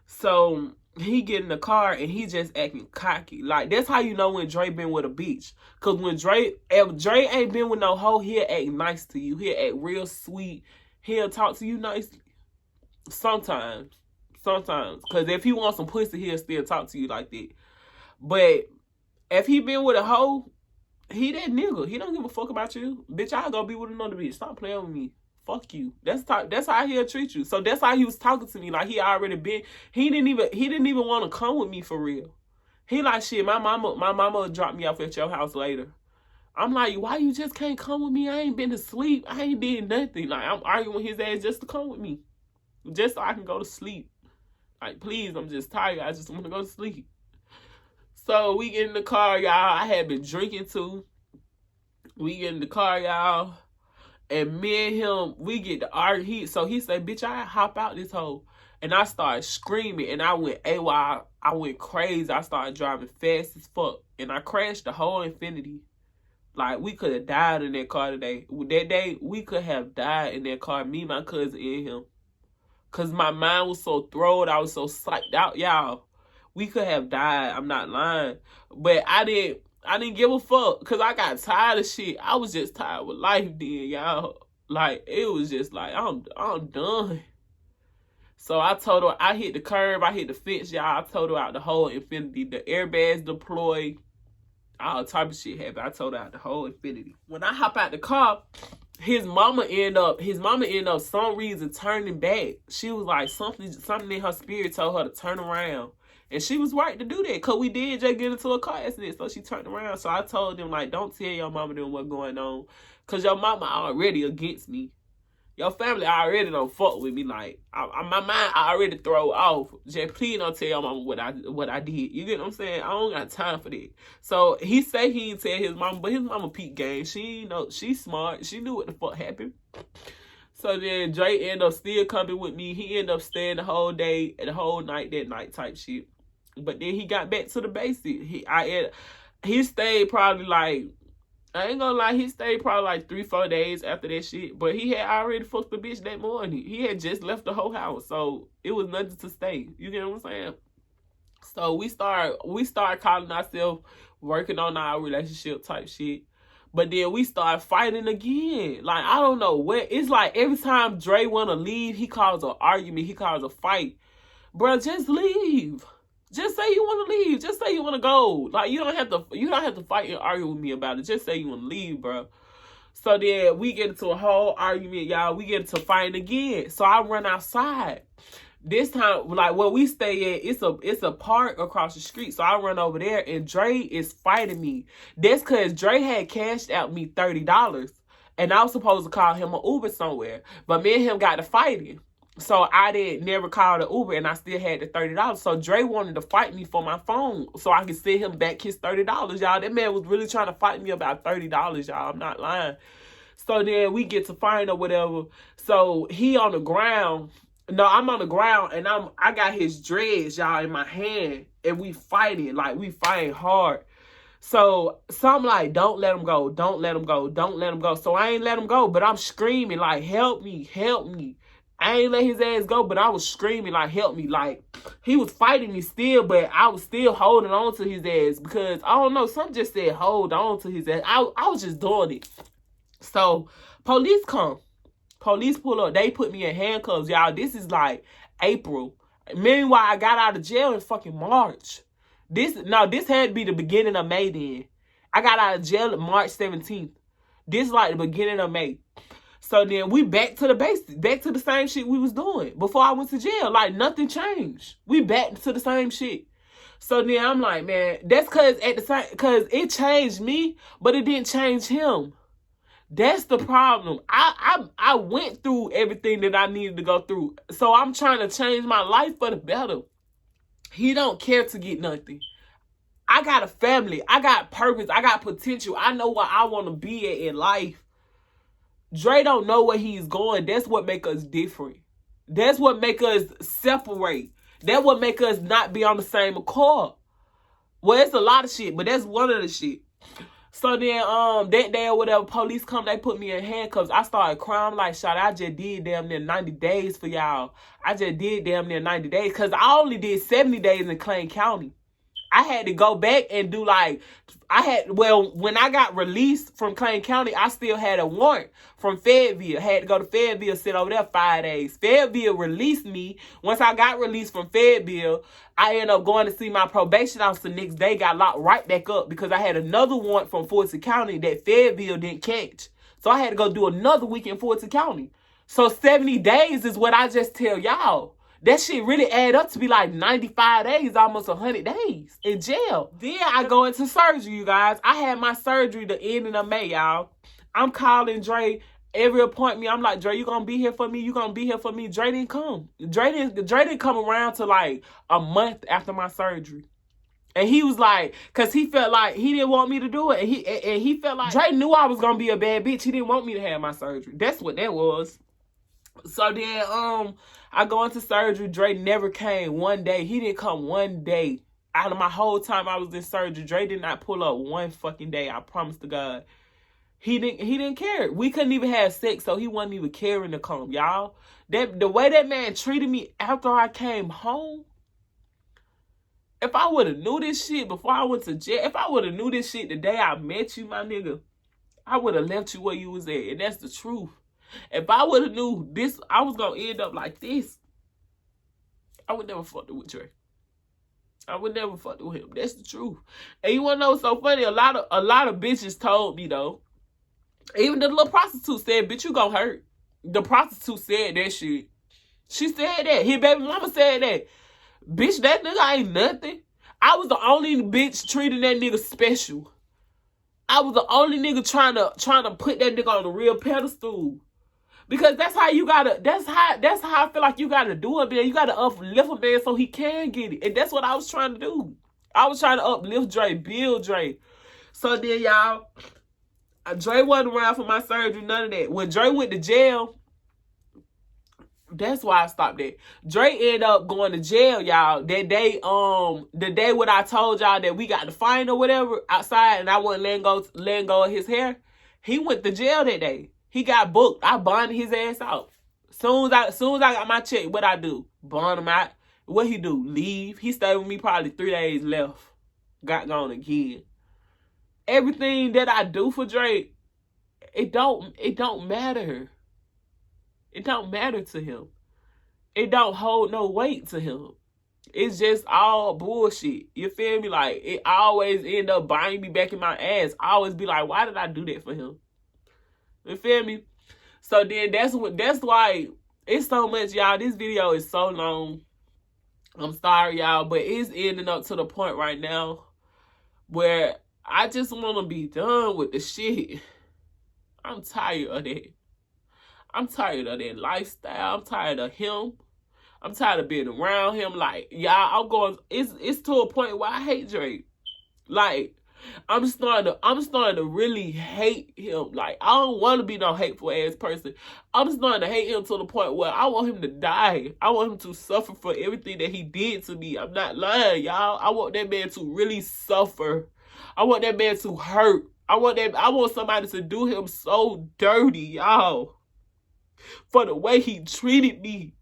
So he get in the car and he just acting cocky. Like, that's how you know when Dre been with a bitch. Because if Dre ain't been with no hoe, he'll act nice to you. He'll act real sweet. He'll talk to you nicely. Sometimes. Because if he wants some pussy, he'll still talk to you like that. But if he been with a hoe, he that nigga. He don't give a fuck about you. Bitch, I'll go be with another bitch. Stop playing with me. Fuck you. That's how he'll treat you. So that's how he was talking to me. Like, he already been. He didn't even want to come with me for real. He like, shit, my mama dropped me off at your house later. I'm like, why you just can't come with me? I ain't been to sleep. I ain't did nothing. Like, I'm arguing with his ass just to come with me. Just so I can go to sleep. Like, please, I'm just tired. I just want to go to sleep. So we get in the car, y'all. I had been drinking too. We get in the car, y'all. And me and him, we get to argue. So he said, bitch, I hop out this hole. And I started screaming. And I went AWOL. I went crazy. I started driving fast as fuck. And I crashed the whole Infinity. Like, we could have died in that car today. That day, we could have died in that car. Me, my cousin, and him. Because my mind was so thrilled. I was so psyched out, y'all. We could have died. I'm not lying. But I didn't give a fuck. Because I got tired of shit. I was just tired with life then, y'all. Like, it was just like, I'm done. So I told her, I hit the curb. I hit the fence, y'all. I told her out the whole Infinity. The airbags deployed. All type of shit happened. I told her out the whole Infinity. When I hop out the car, his mama end up some reason turning back. She was like, something in her spirit told her to turn around. And she was right to do that, because we did just get into a car accident. So she turned around. So I told them, like, don't tell your mama them what's going on, because your mama already against me. Your family already don't fuck with me. Like, my mind already throw off. Just please don't tell your mama what I did. You get what I'm saying? I don't got time for that. So he say he didn't tell his mama, but his mama peep game. She know, she's smart. She knew what the fuck happened. So then Dre ended up still coming with me. He ended up staying the whole day, the whole night, that night type shit. But then he got back to the basic. He stayed probably like, I ain't gonna lie, he stayed probably like 3-4 days after that shit. But he had already fucked the bitch that morning. He had just left the whole house. So it was nothing to stay. You get what I'm saying? So we start calling ourselves working on our relationship type shit. But then we start fighting again. Like, I don't know what. It's like every time Dre wanna leave, he calls an argument. He calls a fight. Bro, just leave. Just say you want to leave. Just say you want to go. Like, you don't have to fight and argue with me about it. Just say you want to leave, bro. So then we get into a whole argument, y'all. We get into fighting again. So I run outside. This time, like where we stay at, it's a park across the street. So I run over there and Dre is fighting me. That's because Dre had cashed out me $30. And I was supposed to call him an Uber somewhere. But me and him got to fighting. So I never called an Uber, and I still had the $30. So Dre wanted to fight me for my phone so I could send him back his $30, y'all. That man was really trying to fight me about $30, y'all. I'm not lying. So then we get to fighting or whatever. So he on the ground. No, I'm on the ground, and I got his dreads, y'all, in my hand, and we fighting. Like, we fighting hard. So I'm like, don't let him go. Don't let him go. Don't let him go. So I ain't let him go, but I'm screaming like, help me, help me. I ain't let his ass go, but I was screaming like, help me. Like, he was fighting me still, but I was still holding on to his ass because, I don't know, something just said hold on to his ass. I was just doing it. So police come. Police pull up. They put me in handcuffs, y'all. This is like April. Meanwhile, I got out of jail in fucking March. This had to be the beginning of May then. I got out of jail March 17th. This is like the beginning of May. So then we back to the basics, back to the same shit we was doing before I went to jail. Like, nothing changed. We back to the same shit. So then I'm like, man, that's because it changed me, but it didn't change him. That's the problem. I went through everything that I needed to go through. So I'm trying to change my life for the better. He don't care to get nothing. I got a family. I got purpose. I got potential. I know where I want to be at in life. Dre don't know where he's going. That's what make us different. That's what make us separate. That's what make us not be on the same accord. Well, it's a lot of shit, but that's one of the shit. So then, that day or whatever, police come, they put me in handcuffs. I started crying like, shot, I just did damn near 90 days for y'all. I just did damn near 90 days because I only did 70 days in Clay County. I had to go back and do when I got released from Clay County, I still had a warrant from Fayetteville. I had to go to Fayetteville, sit over there 5 days. Fayetteville released me. Once I got released from Fayetteville, I ended up going to see my probation officer the next day, got locked right back up because I had another warrant from Fulton County that Fayetteville didn't catch. So I had to go do another week in Fulton County. So 70 days is what I just tell y'all. That shit really add up to be like 95 days, almost 100 days in jail. Then I go into surgery, you guys. I had my surgery the ending of May, y'all. I'm calling Dre every appointment. I'm like, Dre, you gonna be here for me? You gonna be here for me? Dre didn't come. Dre didn't come around to like a month after my surgery. And he was like, cause he felt like he didn't want me to do it. And he felt like Dre knew I was gonna be a bad bitch. He didn't want me to have my surgery. That's what that was. So then I go into surgery. Dre never came one day. He didn't come one day. Out of my whole time I was in surgery, Dre did not pull up one fucking day. I promise to God. He didn't care. We couldn't even have sex, so he wasn't even caring to come, y'all. The way that man treated me after I came home. If I would have knew this shit before I went to jail, if I would have knew this shit the day I met you, my nigga, I would have left you where you was at. And that's the truth. If I would have knew this, I was going to end up like this, I would never fuck with Dre. I would never fuck with him. That's the truth. And you want to know what's so funny? A lot of bitches told me, though. Even the little prostitute said, bitch, you gonna hurt. The prostitute said that shit. She said that. His baby mama said that. Bitch, that nigga ain't nothing. I was the only bitch treating that nigga special. I was the only nigga trying to put that nigga on the real pedestal. Because that's how you gotta, that's how I feel like you gotta do it, man. You gotta uplift a man so he can get it. And that's what I was trying to do. I was trying to uplift Dre, build Dre. So then, y'all, Dre wasn't around for my surgery, none of that. When Dre went to jail, that's why I stopped that. Dre ended up going to jail, y'all. That day, the day when I told y'all that we got the fine or whatever outside, and I wasn't letting go of his hair, he went to jail that day. He got booked. I bonded his ass out. Soon as I got my check, what I do? Bond him out. What he do? Leave. He stayed with me probably 3 days left. Got gone again. Everything that I do for Dre, it don't matter. It don't matter to him. It don't hold no weight to him. It's just all bullshit. You feel me? Like, it always end up biting me back in my ass. I always be like, why did I do that for him? You feel me? So then that's why it's so much, y'all. This video is so long. I'm sorry, y'all, but it's ending up to the point right now where I just want to be done with the shit. I'm tired of that. I'm tired of that lifestyle. I'm tired of him. I'm tired of being around him. Like, y'all, it's to a point where I hate Drake. Like, I'm starting to really hate him. Like, I don't want to be no hateful ass person. I'm starting to hate him to the point where I want him to die. I want him to suffer for everything that he did to me. I'm not lying, y'all. I want that man to really suffer. I want that man to hurt. I want somebody to do him so dirty, y'all, for the way he treated me.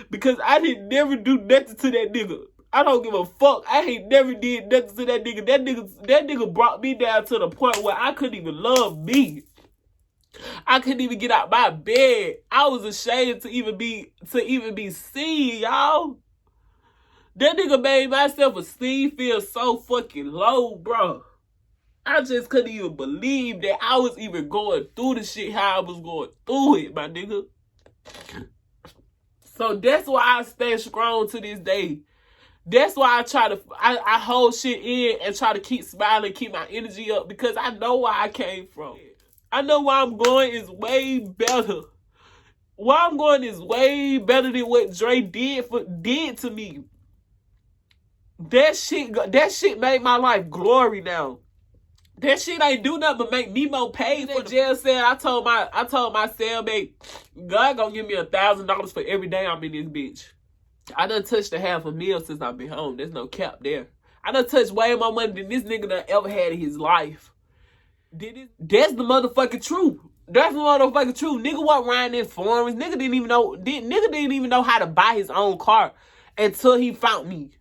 Because I didn't never do nothing to that nigga. I don't give a fuck. I ain't never did nothing to that nigga. That nigga brought me down to the point where I couldn't even love me. I couldn't even get out my bed. I was ashamed to even be seen, y'all. That nigga made my self-esteem feel so fucking low, bro. I just couldn't even believe that I was even going through the shit how I was going through it, my nigga. So that's why I stay strong to this day. That's why I hold shit in and try to keep smiling, keep my energy up, because I know where I came from. I know where I'm going is way better. Where I'm going is way better than what Dre did to me. That shit made my life glory now. That shit ain't do nothing but make me more paid for the jail cell. I told my cellmate, God gonna give me $1,000 for every day I'm in this bitch. I done touched $500,000 since I've been home. There's no cap there. I done touched way more money than this nigga done ever had in his life. That's the motherfucking truth. That's the motherfucking truth. Nigga wasn't riding in forums. Nigga didn't even know how to buy his own car until he found me.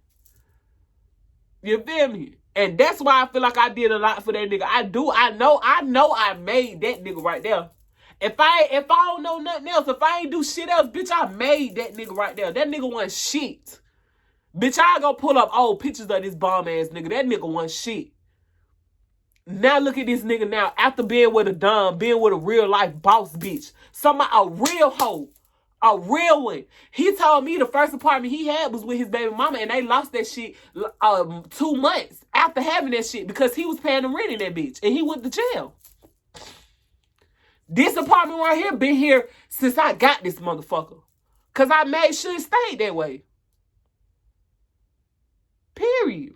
You feel me? And that's why I feel like I did a lot for that nigga. I know I made that nigga right there. If I don't know nothing else, if I ain't do shit else, bitch, I made that nigga right there. That nigga wasn't shit. Bitch, I go pull up old pictures of this bomb ass nigga. That nigga wasn't shit. Now look at this nigga now. After being with a dumb, being with a real life boss bitch. A real hoe. A real one. He told me the first apartment he had was with his baby mama, and they lost that shit 2 months after having that shit because he was paying the rent in that bitch, and he went to jail. This apartment right here been here since I got this motherfucker. Because I made sure it stayed that way. Period.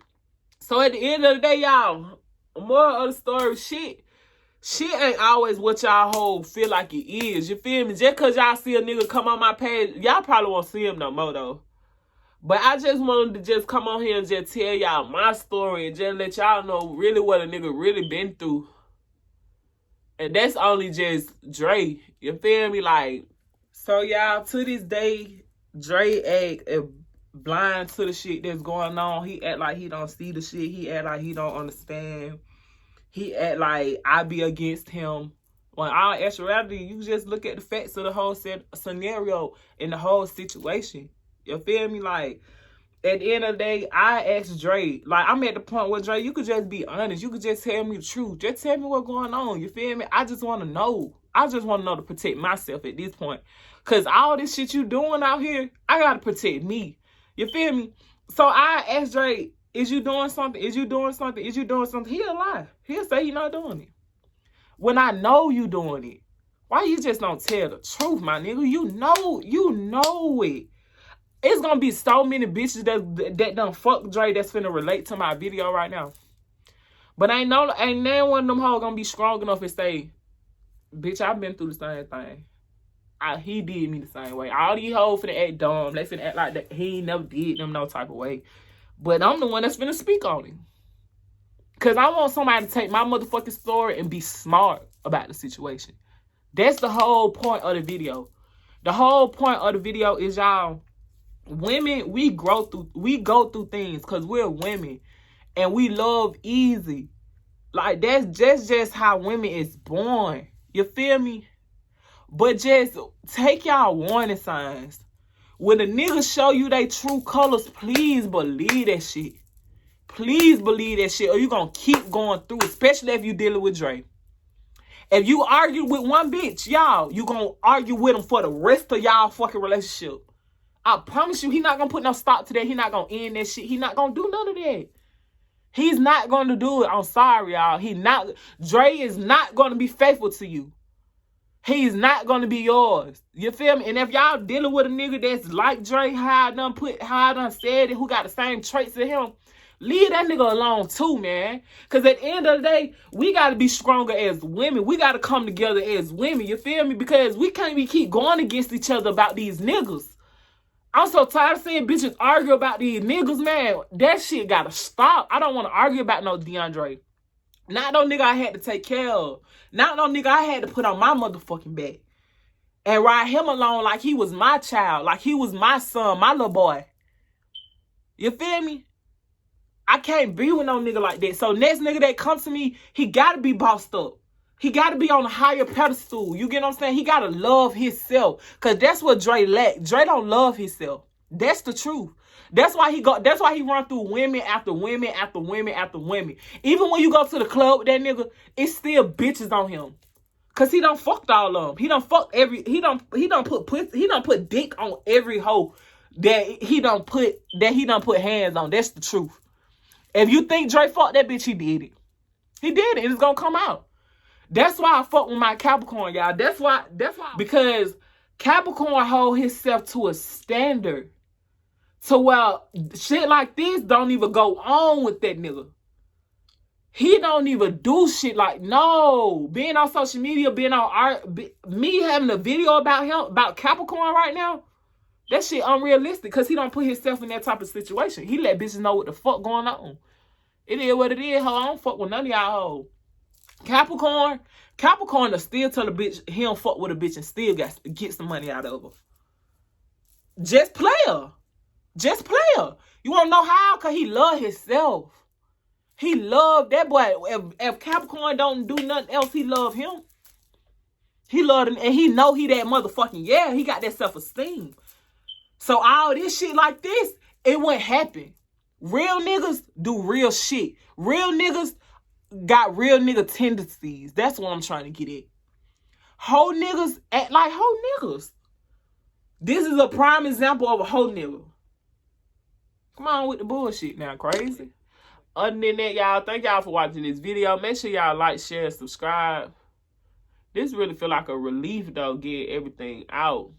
So at the end of the day, y'all, more of the story, shit ain't always what y'all whole feel like it is. You feel me? Just because y'all see a nigga come on my page, y'all probably won't see him no more, though. But I just wanted to just come on here and just tell y'all my story and just let y'all know really what a nigga really been through. And that's only just Dre. You feel me? Like, so y'all, to this day, Dre act blind to the shit that's going on. He act like he don't see the shit. He act like he don't understand. He act like I be against him. When all actuality, you just look at the facts of the whole scenario and the whole situation. You feel me? Like, at the end of the day, I asked Dre, like, I'm at the point where, Dre, you could just be honest. You could just tell me the truth. Just tell me what's going on. You feel me? I just want to know. I just want to know to protect myself at this point. Because all this shit you doing out here, I got to protect me. You feel me? So I asked Dre, is you doing something? Is you doing something? Is you doing something? He'll lie. He'll say he not doing it. When I know you doing it, why you just don't tell the truth, my nigga? You know it. It's gonna be so many bitches that done fuck Dre that's finna relate to my video right now. But ain't none one of them hoes gonna be strong enough and say, bitch, I've been through the same thing. He did me the same way. All these hoes finna act dumb. They finna act like that he ain't never did them no type of way. But I'm the one that's finna speak on him. Cause I want somebody to take my motherfucking story and be smart about the situation. That's the whole point of the video. The whole point of the video is, y'all, women, we go through things because we're women and we love easy. Like, that's just how women is born. You feel me? But just take y'all warning signs. When a nigga show you they true colors, please believe that shit. Please believe that shit, or you gonna keep going through, especially if you dealing with Dre. If you argue with one bitch, y'all, you gonna argue with him for the rest of y'all fucking relationship. I promise you, he not gonna put no stop to that. He not gonna end that shit. He not gonna do none of that. He's not gonna do it. I'm sorry, y'all. Dre is not gonna be faithful to you. He's not gonna be yours. You feel me? And if y'all dealing with a nigga that's like Dre, how I done said it, who got the same traits as him, leave that nigga alone too, man. Because at the end of the day, we got to be stronger as women. We got to come together as women, you feel me? Because we can't keep going against each other about these niggas. I'm so tired of seeing bitches argue about these niggas, man. That shit got to stop. I don't want to argue about no DeAndre. Not no nigga I had to take care of. Not no nigga I had to put on my motherfucking back. And ride him along like he was my child. Like he was my son, my little boy. You feel me? I can't be with no nigga like that. So next nigga that comes to me, he got to be bossed up. He got to be on a higher pedestal. You get what I'm saying? He got to love himself. Because that's what Dre lack. Dre don't love himself. That's the truth. That's why he run through women after women after women after women. Even when you go to the club with that nigga, it's still bitches on him. Cause he done fucked all of them. He done put dick on every hoe that he done put hands on. That's the truth. If you think Dre fucked that bitch, he did it. He did it. It's gonna come out. That's why I fuck with my Capricorn, y'all. That's why. Because Capricorn hold himself to a standard. So, well, shit like this don't even go on with that nigga. He don't even do shit like, no. Being on social media, me having a video about him, about Capricorn right now, that shit unrealistic because he don't put himself in that type of situation. He let bitches know what the fuck going on. It is what it is, ho. I don't fuck with none of y'all, ho. Capricorn will still tell a bitch he don't fuck with a bitch and still get some money out of her. Just player. You want to know how? Because he love himself. He love that boy. If Capricorn don't do nothing else, he love him. He love him, and he know he that motherfucking, yeah, he got that self-esteem. So all this shit like this, it wouldn't happen. Real niggas do real shit. Real niggas got real nigga tendencies. That's what I'm trying to get at. Whole niggas act like whole niggas. This is a prime example of a whole nigga. Come on with the bullshit now, crazy. Other than that, y'all, thank y'all for watching this video. Make sure y'all like, share, and subscribe. This really feel like a relief, though, getting everything out.